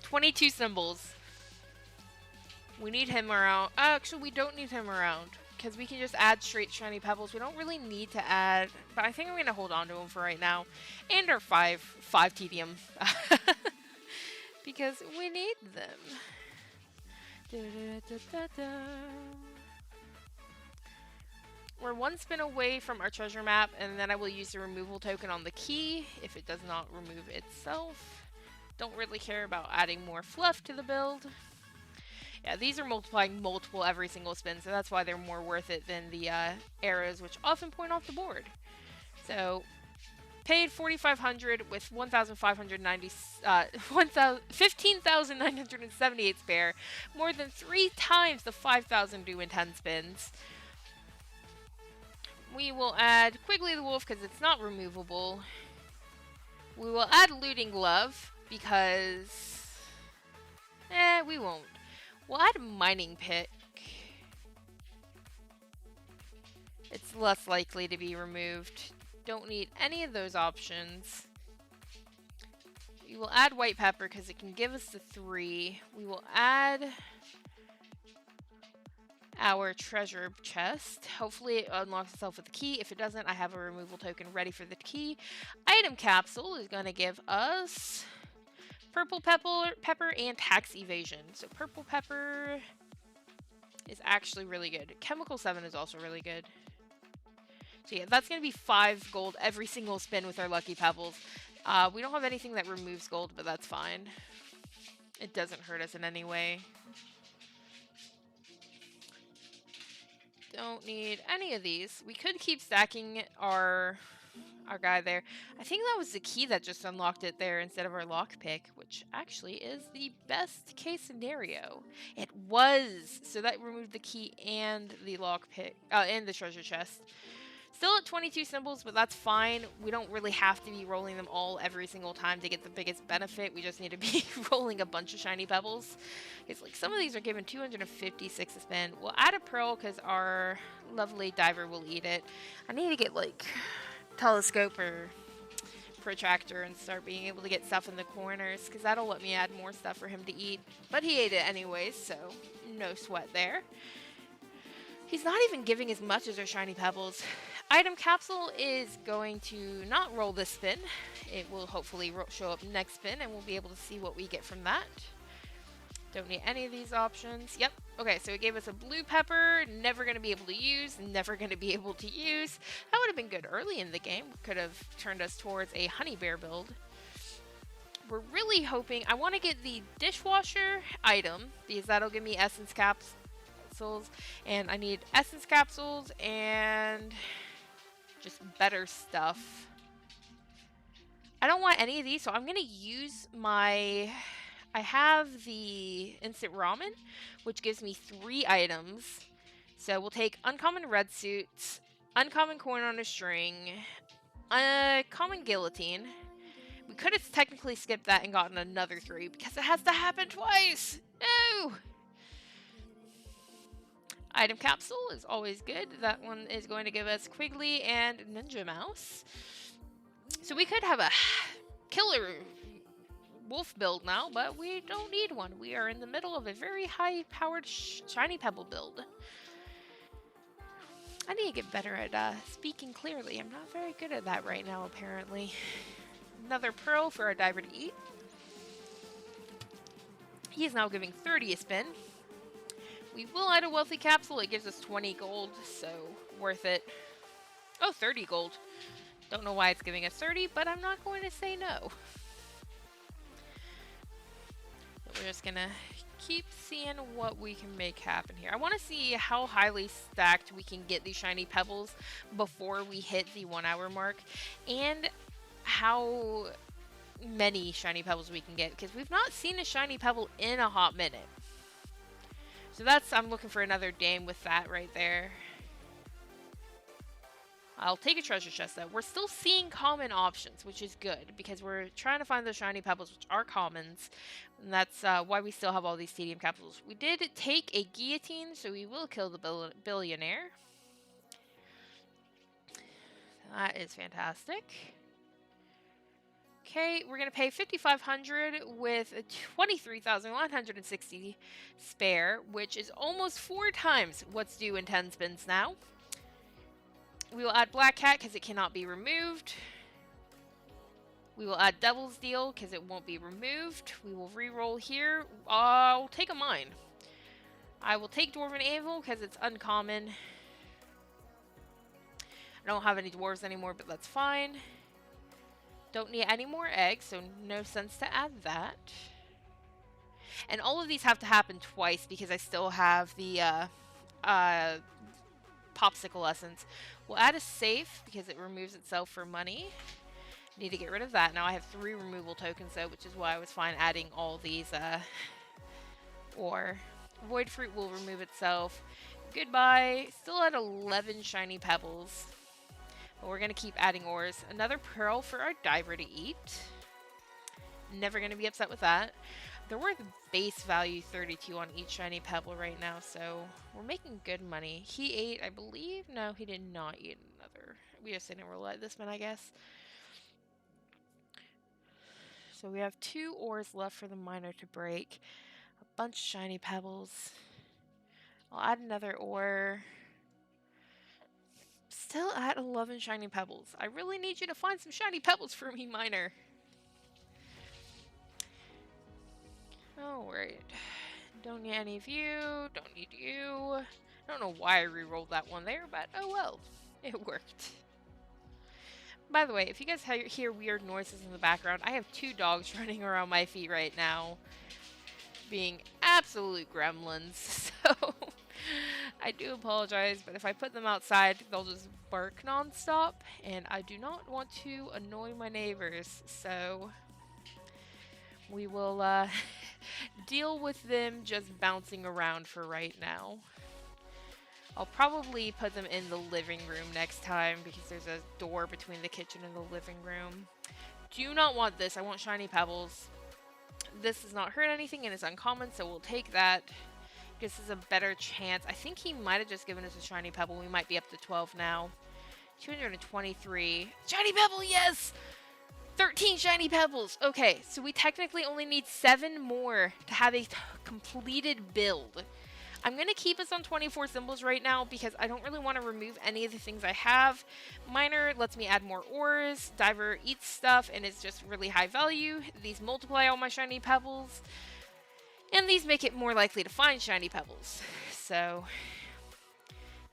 22 symbols. We need him around. Actually, we don't need him around, because we can just add straight shiny pebbles. We don't really need to add, but I think I'm going to hold on to him for right now. And our 5 TDM. Because we need them. We're 1 spin away from our treasure map, and then I will use the removal token on the key if it does not remove itself. Don't really care about adding more fluff to the build. Yeah, these are multiplying multiple every single spin, so that's why they're more worth it than the arrows, which often point off the board. So, paid 4,500 with 15,978 spare, more than 3 times the 5,000 due in 10 spins. We will add Quigley the Wolf because it's not removable. We will add Looting Glove because... we won't. We'll add Mining Pick. It's less likely to be removed. Don't need any of those options. We will add White Pepper because it can give us the 3. We will add our treasure chest. Hopefully it unlocks itself with the key. If it doesn't, I have a removal token ready for the key. Item capsule is going to give us purple pepper and tax evasion. So purple pepper is actually really good. Chemical 7 is also really good. So yeah, that's going to be 5 gold every single spin with our lucky pebbles. We don't have anything that removes gold, but that's fine. It doesn't hurt us in any way. Don't need any of these. We could keep stacking our guy there. I think that was the key that just unlocked it there instead of our lockpick, which actually is the best case scenario. It was! So that removed the key and the lockpick, and the treasure chest. Still at 22 symbols, but that's fine. We don't really have to be rolling them all every single time to get the biggest benefit. We just need to be rolling a bunch of shiny pebbles. It's like some of these are given 256 a spin. We'll add a pearl because our lovely diver will eat it. I need to get like telescope or protractor and start being able to get stuff in the corners because that'll let me add more stuff for him to eat. But he ate it anyways, so no sweat there. He's not even giving as much as our shiny pebbles. Item capsule is going to not roll this spin. It will hopefully show up next spin and we'll be able to see what we get from that. Don't need any of these options. Yep. Okay, so it gave us a blue pepper. Never going to be able to use. Never going to be able to use. That would have been good early in the game. Could have turned us towards a honey bear build. We're really hoping... I want to get the dishwasher item because that'll give me essence capsules. And I need essence capsules and just better stuff. I don't want any of these, so I'm going to use my... I have the instant ramen, which gives me 3 items. So we'll take uncommon red suits, uncommon coin on a string, common guillotine. We could have technically skipped that and gotten another 3 because it has to happen twice. No! Item capsule is always good. That one is going to give us Quigley and Ninja Mouse. So we could have a killer wolf build now, but we don't need one. We are in the middle of a very high-powered shiny pebble build. I need to get better at speaking clearly. I'm not very good at that right now, apparently. Another pearl for our diver to eat. He is now giving 30 a spin. We will add a wealthy capsule. It gives us 20 gold, so worth it. Oh, 30 gold. Don't know why it's giving us 30, but I'm not going to say no. But we're just gonna keep seeing what we can make happen here. I want to see how highly stacked we can get these shiny pebbles before we hit the 1 hour mark, and how many shiny pebbles we can get, because we've not seen a shiny pebble in a hot minute. So that's, I'm looking for another dame with that right there. I'll take a treasure chest though. We're still seeing common options, which is good, because we're trying to find the shiny pebbles, which are commons. And that's why we still have all these stadium capsules. We did take a guillotine, so we will kill the billionaire. That is fantastic. Okay, we're going to pay 5,500 with 23,160 spare, which is almost 4 times what's due in 10 spins now. We will add Black Cat because it cannot be removed. We will add Devil's Deal because it won't be removed. We will re-roll here. I'll take a mine. I will take Dwarven Anvil because it's uncommon. I don't have any dwarves anymore, but that's fine. Don't need any more eggs, so no sense to add that. And all of these have to happen twice because I still have the popsicle essence. We'll add a safe because it removes itself for money. Need to get rid of that. Now I have 3 removal tokens though, which is why I was fine adding all these ore. Void fruit will remove itself. Goodbye. Still at 11 shiny pebbles. But we're going to keep adding ores. Another pearl for our diver to eat. Never going to be upset with that. They're worth base value 32 on each shiny pebble right now, so we're making good money. He ate, I believe. No, he did not eat another. We just didn't roll out this one, I guess. So we have 2 ores left for the miner to break. A bunch of shiny pebbles. I'll add another ore. Still at 11 shiny pebbles. I really need you to find some shiny pebbles for me, miner. Alright. Don't need any of you. Don't need you. I don't know why I re-rolled that one there, but oh well. It worked. By the way, if you guys hear weird noises in the background, I have 2 dogs running around my feet right now, being absolute gremlins, so I do apologize, but if I put them outside, they'll just bark nonstop, and I do not want to annoy my neighbors, so we will deal with them just bouncing around for right now. I'll probably put them in the living room next time because there's a door between the kitchen and the living room. Do not want this. I want shiny pebbles. This does not hurt anything and it's uncommon, so we'll take that. This is a better chance. I think he might have just given us a shiny pebble. We might be up to 12 now. 223. Shiny pebble, yes! 13 shiny pebbles. Okay, so we technically only need 7 more to have a completed build. I'm going to keep us on 24 symbols right now because I don't really want to remove any of the things I have. Miner lets me add more ores. Diver eats stuff and is just really high value. These multiply all my shiny pebbles. And these make it more likely to find shiny pebbles. So,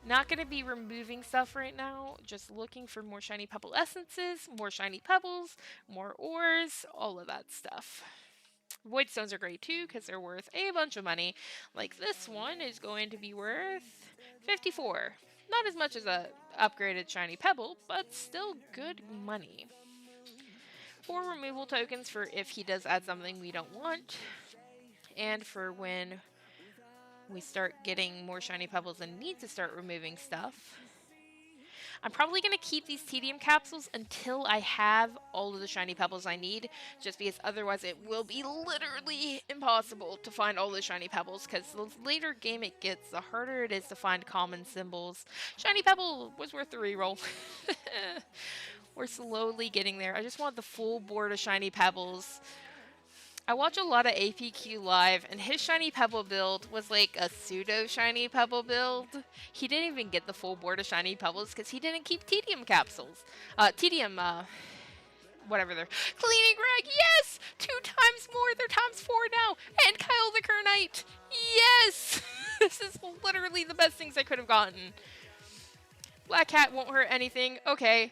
not going to be removing stuff right now. Just looking for more shiny pebble essences, more shiny pebbles, more ores, all of that stuff. Void stones are great too because they're worth a bunch of money. Like this one is going to be worth 54. Not as much as a upgraded shiny pebble, but still good money. 4 removal tokens for if he does add something we don't want. And for when we start getting more shiny pebbles and need to start removing stuff. I'm probably going to keep these tedium capsules until I have all of the shiny pebbles I need, just because otherwise it will be literally impossible to find all the shiny pebbles, because the later game it gets, the harder it is to find common symbols. Shiny pebble was worth the reroll. We're slowly getting there. I just want the full board of shiny pebbles. I watch a lot of APQ live, and his shiny pebble build was like a pseudo shiny pebble build. He didn't even get the full board of shiny pebbles because he didn't keep tedium capsules. Whatever they're. Cleaning rag, yes! 2 times more, they're times 4 now! And Kyle the Kernite, yes! This is literally the best things I could have gotten. Black Cat won't hurt anything, okay.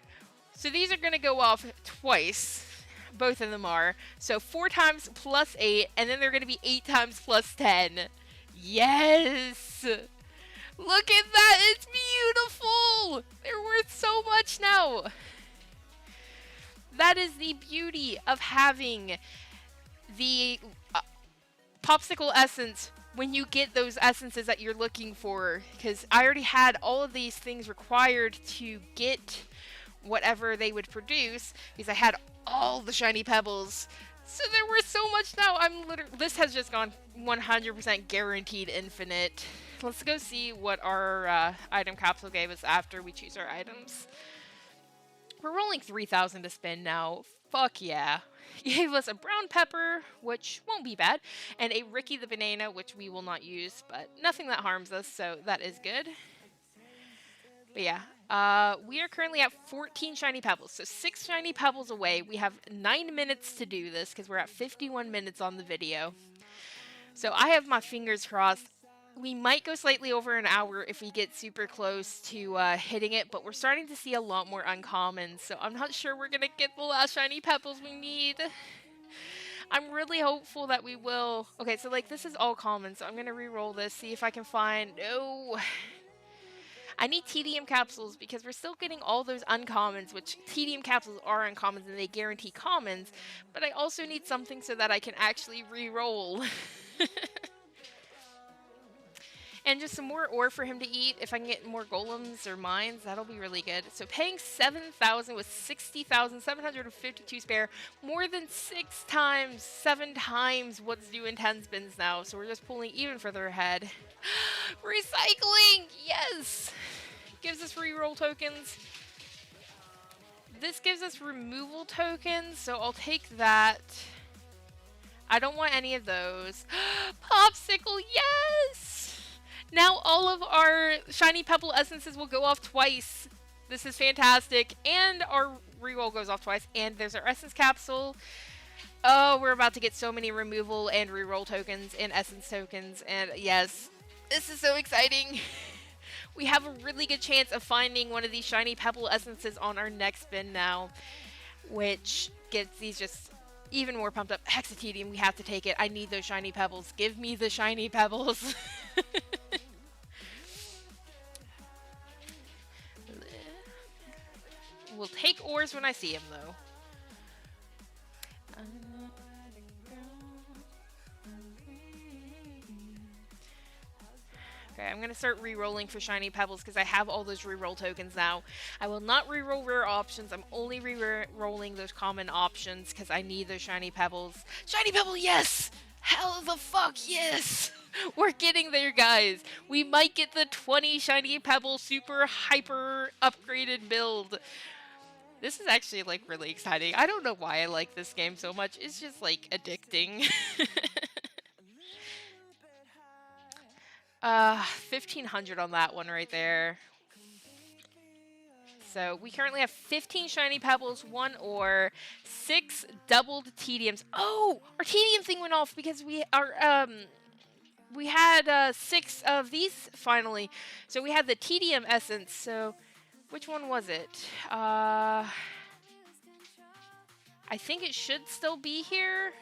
So these are gonna go off twice. Both of them are. So 4 times plus 8, and then they're going to be 8 times plus 10. Yes! Look at that! It's beautiful! They're worth so much now! That is the beauty of having the popsicle essence when you get those essences that you're looking for. Because I already had all of these things required to get whatever they would produce, because I had all the shiny pebbles. So there were so much now. This has just gone 100% guaranteed infinite. Let's go see what our item capsule gave us after we choose our items. We're rolling 3,000 to spin now. Fuck yeah. Gave us a brown pepper, which won't be bad, and a Ricky the banana, which we will not use, but nothing that harms us, so that is good. But yeah. We are currently at 14 shiny pebbles, so 6 shiny pebbles away. We have 9 minutes to do this because we're at 51 minutes on the video. So I have my fingers crossed. We might go slightly over an hour if we get super close to hitting it, but we're starting to see a lot more uncommons, so I'm not sure we're going to get the last shiny pebbles we need. I'm really hopeful that we will. Okay, so like this is all common, so I'm going to re-roll this, see if I can find. No. I need tedium capsules because we're still getting all those uncommons, which tedium capsules are uncommons and they guarantee commons, but I also need something so that I can actually re-roll. And just some more ore for him to eat. If I can get more golems or mines, that'll be really good. So paying 7,000 with 60,752 spare, more than 7 times what's due in 10 spins now. So we're just pulling even further ahead. Recycling, yes! Gives us reroll tokens. This gives us removal tokens, so I'll take that. I don't want any of those. Popsicle, yes! Now all of our shiny pebble essences will go off twice. This is fantastic. And our reroll goes off twice. And there's our essence capsule. Oh, we're about to get so many removal and reroll tokens and essence tokens. And yes, this is so exciting. We have a really good chance of finding one of these shiny pebble essences on our next spin now, which gets these just even more pumped up. Hexatedium, we have to take it. I need those shiny pebbles. Give me the shiny pebbles. We'll take ores when I see them, though. Okay, I'm going to start re-rolling for shiny pebbles because I have all those re-roll tokens now. I will not re-roll rare options. I'm only re-rolling those common options because I need those shiny pebbles. Shiny pebble, yes! Hell the fuck, yes! We're getting there, guys. We might get the 20 shiny pebble super hyper upgraded build. This is actually, like, really exciting. I don't know why I like this game so much. It's just, like, addicting. 1,500 on that one right there. So we currently have 15 shiny pebbles, 1 ore, 6 doubled tediums. Oh, our tedium thing went off because we had 6 of these finally. So we had the tedium essence. So which one was it? I think it should still be here.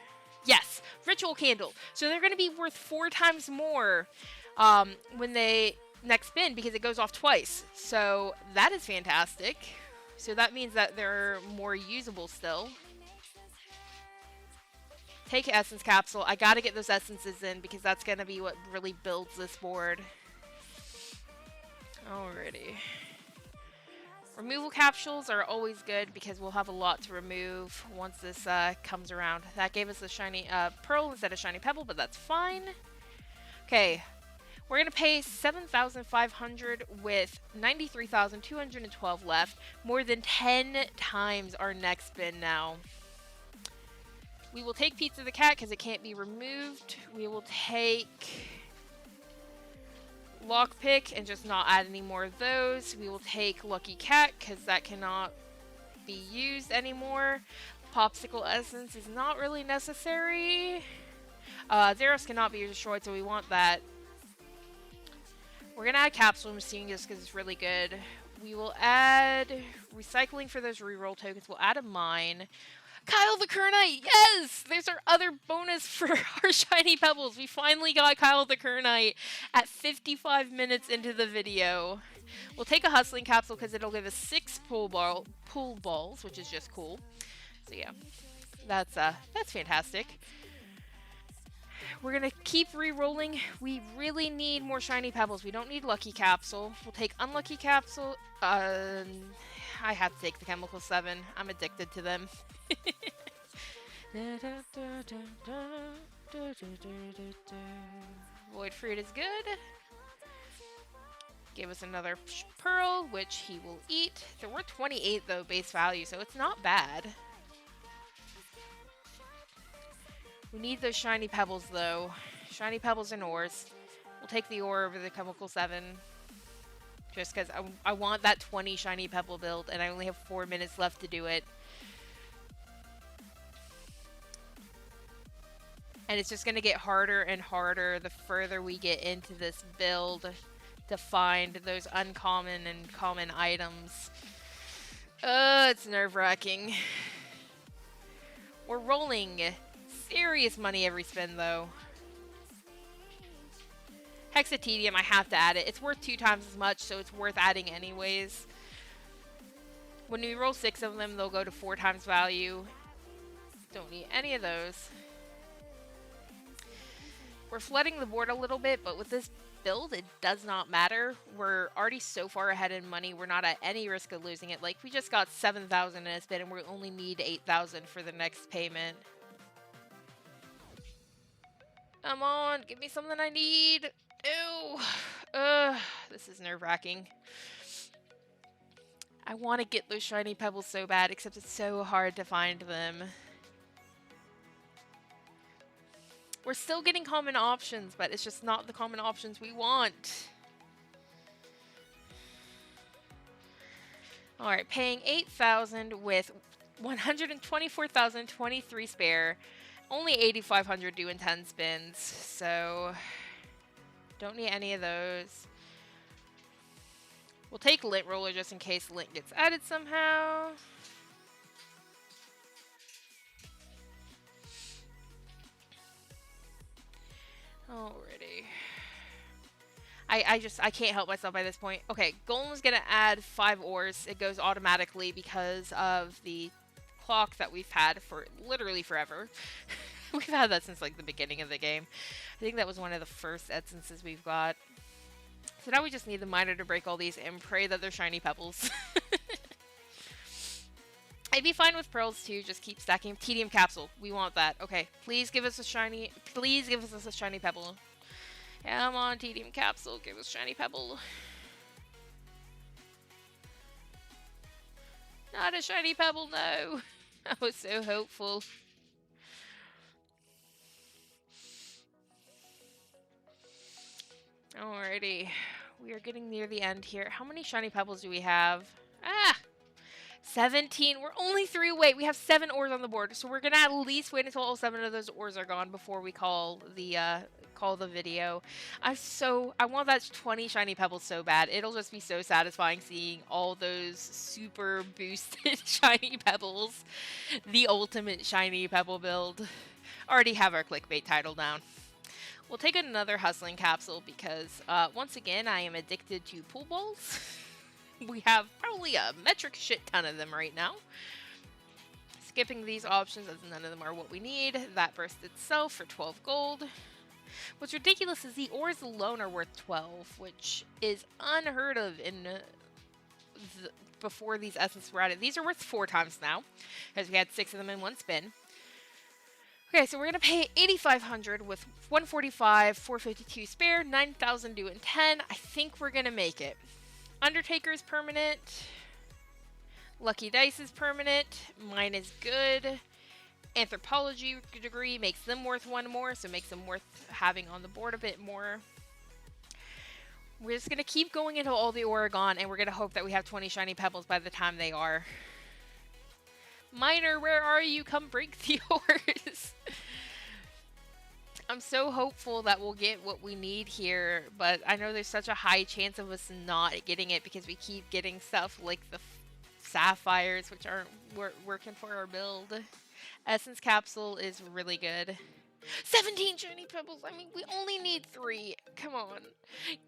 Yes, ritual candle. So they're going to be worth 4 times more when they next spin because it goes off twice. So that is fantastic. So that means that they're more usable still. Take essence capsule. I got to get those essences in because that's going to be what really builds this board. Alrighty. Removal capsules are always good because we'll have a lot to remove once this comes around. That gave us a shiny pearl instead of shiny pebble, but that's fine. Okay, we're going to pay 7,500 with 93,212 left. More than 10 times our next spin now. We will take Pizza the Cat because it can't be removed. We will take Lockpick and just not add any more of those. We will take Lucky Cat because that cannot be used anymore. Popsicle Essence is not really necessary. Zeros cannot be destroyed, so we want that. We're going to add Capsule Machine just because it's really good. We will add Recycling for those reroll tokens. We'll add a Mine. Kyle the Kernite! Yes! There's our other bonus for our shiny pebbles. We finally got Kyle the Kernite at 55 minutes into the video. We'll take a Hustling Capsule because it'll give us 6 pool balls, which is just cool. So yeah, that's fantastic. We're going to keep re-rolling. We really need more shiny pebbles. We don't need Lucky Capsule. We'll take Unlucky Capsule. I have to take the Chemical 7. I'm addicted to them. Void Fruit is good. Give us another pearl, which he will eat. So we're 28 though, base value, so it's not bad. We need those shiny pebbles though. Shiny pebbles and ores. We'll take the ore over the Chemical 7. Just because I want that 20 shiny pebble build, and I only have 4 minutes left to do it. And it's just going to get harder and harder the further we get into this build to find those uncommon and common items. It's nerve-wracking. We're rolling serious money every spin, though. Hexatedium, I have to add it. It's worth 2 times as much, so it's worth adding anyways. When we roll 6 of them, they'll go to 4 times value. Don't need any of those. We're flooding the board a little bit, but with this build, it does not matter. We're already so far ahead in money, we're not at any risk of losing it. Like, we just got 7,000 in a spin, and we only need 8,000 for the next payment. Come on, give me something I need. Ew. This is nerve-wracking. I want to get those shiny pebbles so bad, except it's so hard to find them. We're still getting common options, but it's just not the common options we want. Alright, paying 8,000 with 124,023 spare. Only 8,500 due in 10 spins, so don't need any of those. We'll take Lint Roller just in case Lint gets added somehow. Alrighty. I can't help myself by this point. Okay, Golem's gonna add 5 ores. It goes automatically because of the clock that we've had for literally forever. We've had that since like the beginning of the game. I think that was one of the first essences we've got. So now we just need the miner to break all these and pray that they're shiny pebbles. I'd be fine with pearls too, just keep stacking. Tedium capsule, we want that. Okay, please give us a shiny, pebble. Come on, Tedium capsule, give us shiny pebble. Not a shiny pebble, no. I was so hopeful. Alrighty, we are getting near the end here. How many shiny pebbles do we have? 17. We're only 3 away. We have 7 ores on the board, so we're gonna at least wait until all 7 of those ores are gone before we call the video. I want that 20 shiny pebbles so bad. It'll just be so satisfying seeing all those super boosted shiny pebbles. The ultimate shiny pebble build. Already have our clickbait title down. We'll take another hustling capsule because once again I am addicted to pool balls. We have probably a metric shit ton of them right now. Skipping these options as none of them are what we need. That burst itself for 12 gold. What's ridiculous is the ores alone are worth 12, which is unheard of in before these essences were added. These are worth 4 times now, because we had 6 of them in one spin. Okay, so we're going to pay 8,500 with 145, 452 spare, 9,000 due in 10. I think we're going to make it. Undertaker is permanent. Lucky Dice is permanent. Mine is good. Anthropology degree makes them worth 1 more, so makes them worth having on the board a bit more. We're just going to keep going into all the Oregon, and we're going to hope that we have 20 shiny pebbles by the time they are. Miner, where are you? Come break the ores. I'm so hopeful that we'll get what we need here, but I know there's such a high chance of us not getting it because we keep getting stuff like the sapphires, which aren't working for our build. Essence capsule is really good. 17 shiny pebbles. I mean, we only need 3. Come on.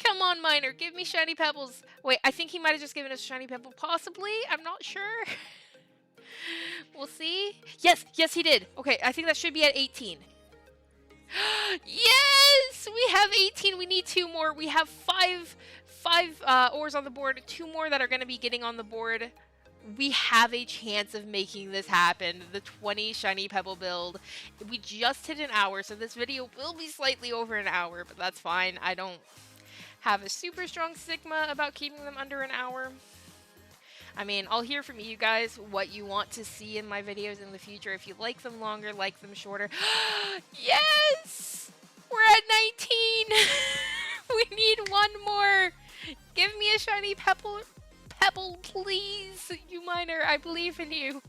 Come on, Miner. Give me shiny pebbles. Wait, I think he might have just given us a shiny pebble. Possibly. I'm not sure. We'll see. Yes, yes, he did. Okay, I think that should be at 18. Yes! We have 18. We need 2 more. We have 5 ores on the board. 2 more that are going to be getting on the board. We have a chance of making this happen. The 20 shiny pebble build. We just hit an hour, so this video will be slightly over an hour, but that's fine. I don't have a super strong stigma about keeping them under an hour. I mean, I'll hear from you guys what you want to see in my videos in the future. If you like them longer, like them shorter. Yes! We're at 19! We need 1 more! Give me a shiny pebble, please! You Miner, I believe in you.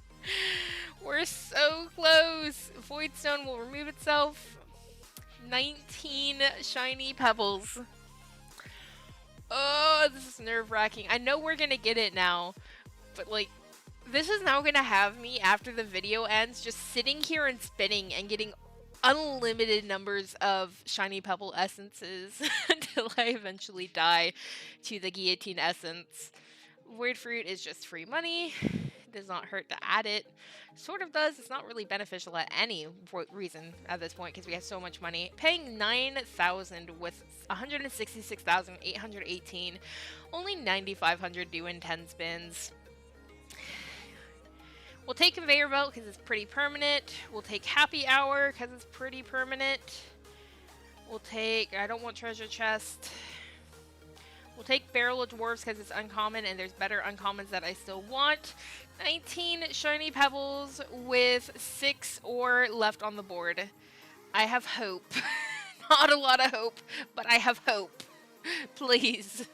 We're so close. Voidstone will remove itself. 19 shiny pebbles. Oh, this is nerve-wracking. I know we're gonna get it now, but like, this is now gonna have me, after the video ends, just sitting here and spinning and getting unlimited numbers of shiny pebble essences until I eventually die to the guillotine essence. Void fruit is just free money. It does not hurt to add it. Sort of does. It's not really beneficial at any reason at this point because we have so much money. Paying 9,000 with 166,818. Only 9,500 due in 10 spins. We'll take conveyor belt because it's pretty permanent. We'll take happy hour because it's pretty permanent. We'll take, I don't want treasure chest. We'll take barrel of dwarves because it's uncommon and there's better uncommons that I still want. 19 shiny pebbles with 6 ore left on the board. I have hope. Not a lot of hope, but I have hope. Please.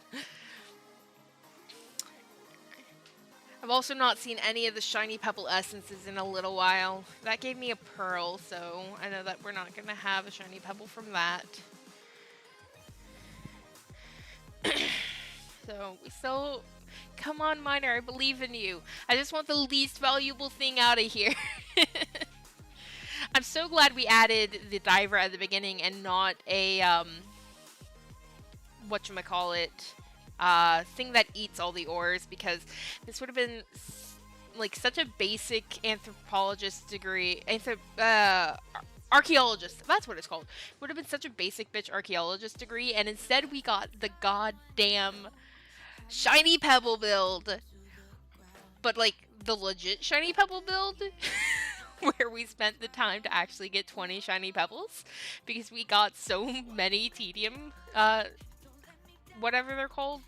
I've also not seen any of the shiny pebble essences in a little while. That gave me a pearl, so I know that we're not going to have a shiny pebble from that. So, we still... Come on, Miner, I believe in you. I just want the least valuable thing out of here. I'm so glad we added the diver at the beginning and not a, whatchamacallit, thing that eats all the ores, because this would have been, like, such a basic anthropologist degree, archaeologist, that's what it's called. It would have been such a basic bitch archaeologist degree, and instead we got the goddamn shiny pebble build. But, like, the legit shiny pebble build, where we spent the time to actually get 20 shiny pebbles, because we got so many tedium, whatever they're called.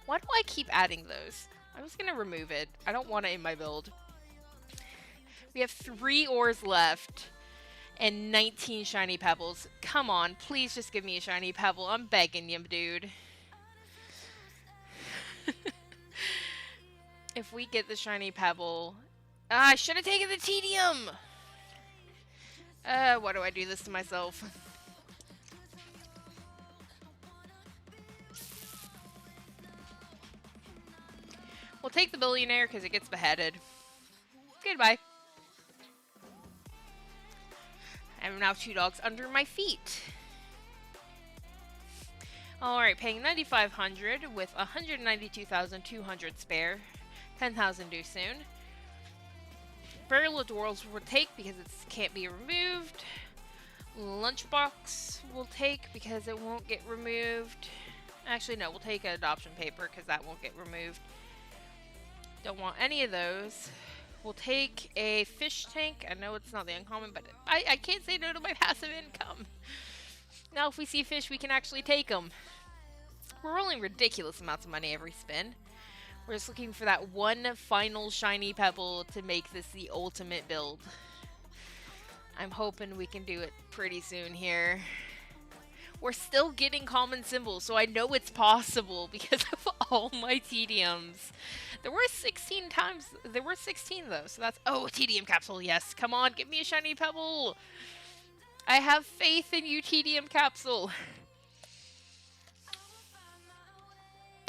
Why do I keep adding those? I'm just gonna remove it. I don't want it in my build. We have 3 ores left. And 19 shiny pebbles. Come on, please just give me a shiny pebble. I'm begging you, dude. If we get the shiny pebble... I should have taken the tedium! Why do I do this to myself? We'll take the billionaire because it gets beheaded. Goodbye. I have now 2 dogs under my feet. Alright, paying 9,500 with 192,200 spare. 10,000 due soon. Barrel of Dwarves will take because it can't be removed. Lunchbox will take because it won't get removed. Actually, no, we'll take an adoption paper because that won't get removed. Don't want any of those. We'll take a fish tank. I know it's not the uncommon, but I can't say no to my passive income. Now if we see fish, we can actually take them. We're rolling ridiculous amounts of money every spin. We're just looking for that one final shiny pebble to make this the ultimate build. I'm hoping we can do it pretty soon here. We're still getting common symbols, so I know it's possible because of all my tediums. There were 16 times. There were 16 though, so that's... Oh, tedium capsule, yes. Come on, give me a shiny pebble. I have faith in you, tedium capsule.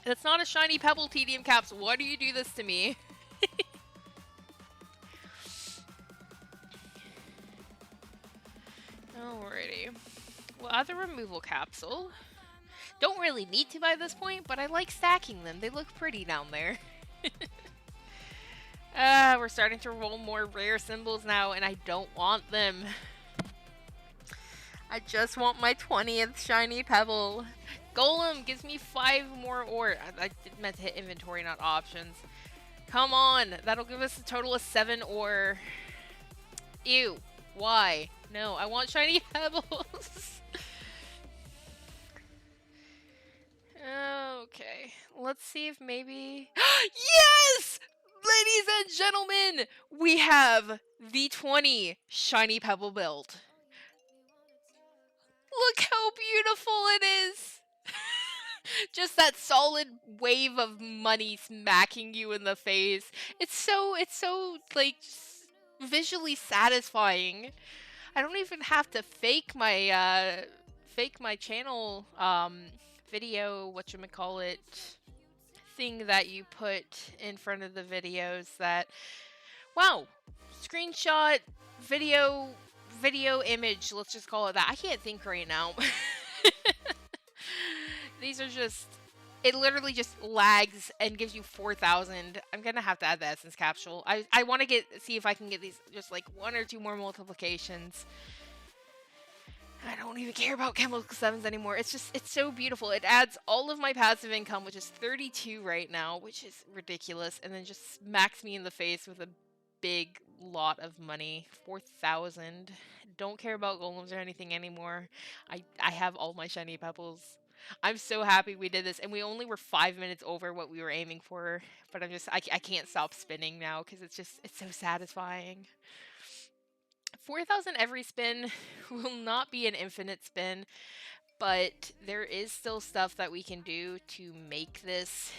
That's not a shiny pebble, tedium capsule. Why do you do this to me? Alrighty. Well, other removal capsule. Don't really need to by this point, but I like stacking them. They look pretty down there. We're starting to roll more rare symbols now, and I don't want them. I just want my 20th shiny pebble. Golem gives me 5 more ore. I meant to hit inventory, not options. Come on, that'll give us a total of 7 ore. Ew, why? No, I want shiny pebbles. Okay, let's see if maybe... Yes! Ladies and gentlemen, we have the 20 shiny pebble build. Look how beautiful it is! Just that solid wave of money smacking you in the face. It's so like visually satisfying. I don't even have to fake my channel video, whatchamacallit, thing that you put in front of the videos that, wow, screenshot, video image, let's just call it that. I can't think right now. These are just, it literally just lags and gives you 4,000. I'm gonna have to add the essence capsule. I want to see if I can get these just like 1 or 2 more multiplications. I don't even care about chemical 7s anymore. It's so beautiful. It adds all of my passive income, which is 32 right now, which is ridiculous, and then just smacks me in the face with a big lot of money. 4,000. Don't care about golems or anything anymore. I have all my shiny pebbles. I'm so happy we did this, and we only were 5 minutes over what we were aiming for, but I can't stop spinning now because it's so satisfying. 4,000 every spin will not be an infinite spin, but there is still stuff that we can do to make this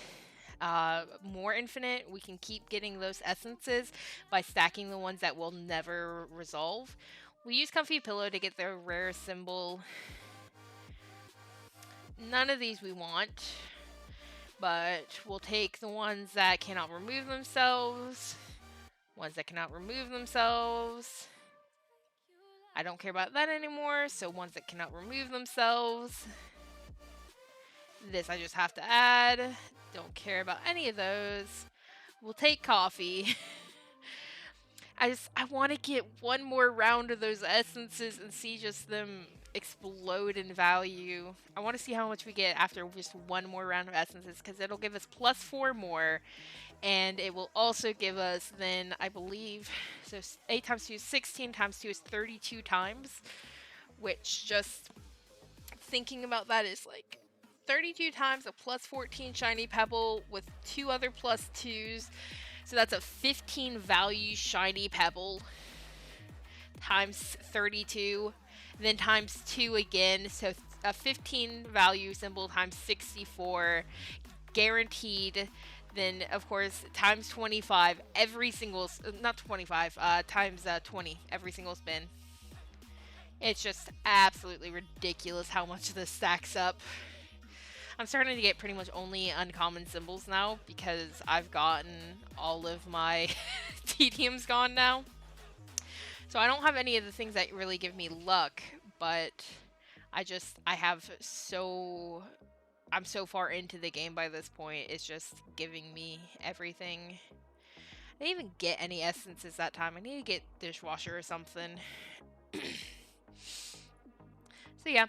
more infinite. We can keep getting those essences by stacking the ones that will never resolve. We use Comfy Pillow to get the rare symbol. None of these we want, but we'll take the ones that cannot remove themselves. Ones that cannot remove themselves. I don't care about that anymore, so ones that cannot remove themselves. This I just have to add. Don't care about any of those. We'll take coffee. I want to get one more round of those essences and see just them explode in value. I want to see how much we get after just one more round of essences, because it'll give us +4 more, and it will also give us then, I believe, so 8 times 2 is 16, times 2 is 32 times, which just thinking about that is like 32 times a +14 shiny pebble with 2 other +2s. So that's a 15 value shiny pebble times 32, then times 2 again. So a 15 value symbol times 64, guaranteed. Then of course times 25 every single, not 25, times 20 every single spin. It's just absolutely ridiculous how much this stacks up. I'm starting to get pretty much only uncommon symbols now because I've gotten all of my tediums gone now. So I don't have any of the things that really give me luck, but I'm so far into the game by this point. It's just giving me everything. I didn't even get any essences that time. I need to get dishwasher or something. So So yeah,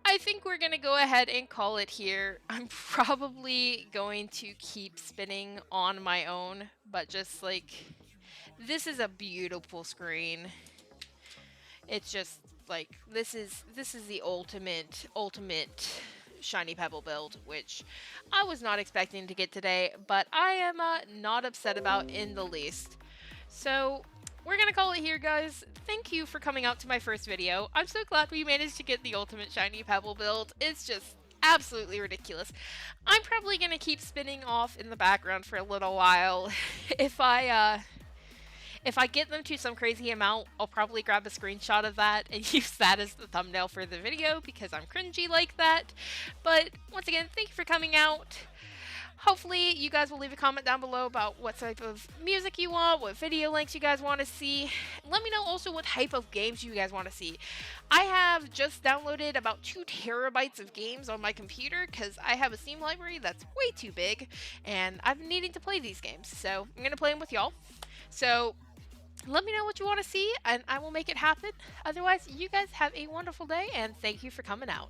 I think we're gonna go ahead and call it here. I'm probably going to keep spinning on my own, but just like, this is a beautiful screen. It's just like, this is the ultimate shiny Pebble build, which I was not expecting to get today, but I am not upset about in the least. So we're gonna call it here, guys. Thank you for coming out to my first video. I'm so glad we managed to get the ultimate shiny Pebble build. It's just absolutely ridiculous. I'm probably gonna keep spinning off in the background for a little while. If I get them to some crazy amount, I'll probably grab a screenshot of that and use that as the thumbnail for the video because I'm cringy like that. But once again, thank you for coming out. Hopefully you guys will leave a comment down below about what type of music you want, what video links you guys want to see. Let me know also what type of games you guys want to see. I have just downloaded about 2 terabytes of games on my computer because I have a Steam library that's way too big and I've been needing to play these games. So I'm going to play them with y'all. So let me know what you want to see and I will make it happen. Otherwise, you guys have a wonderful day and thank you for coming out.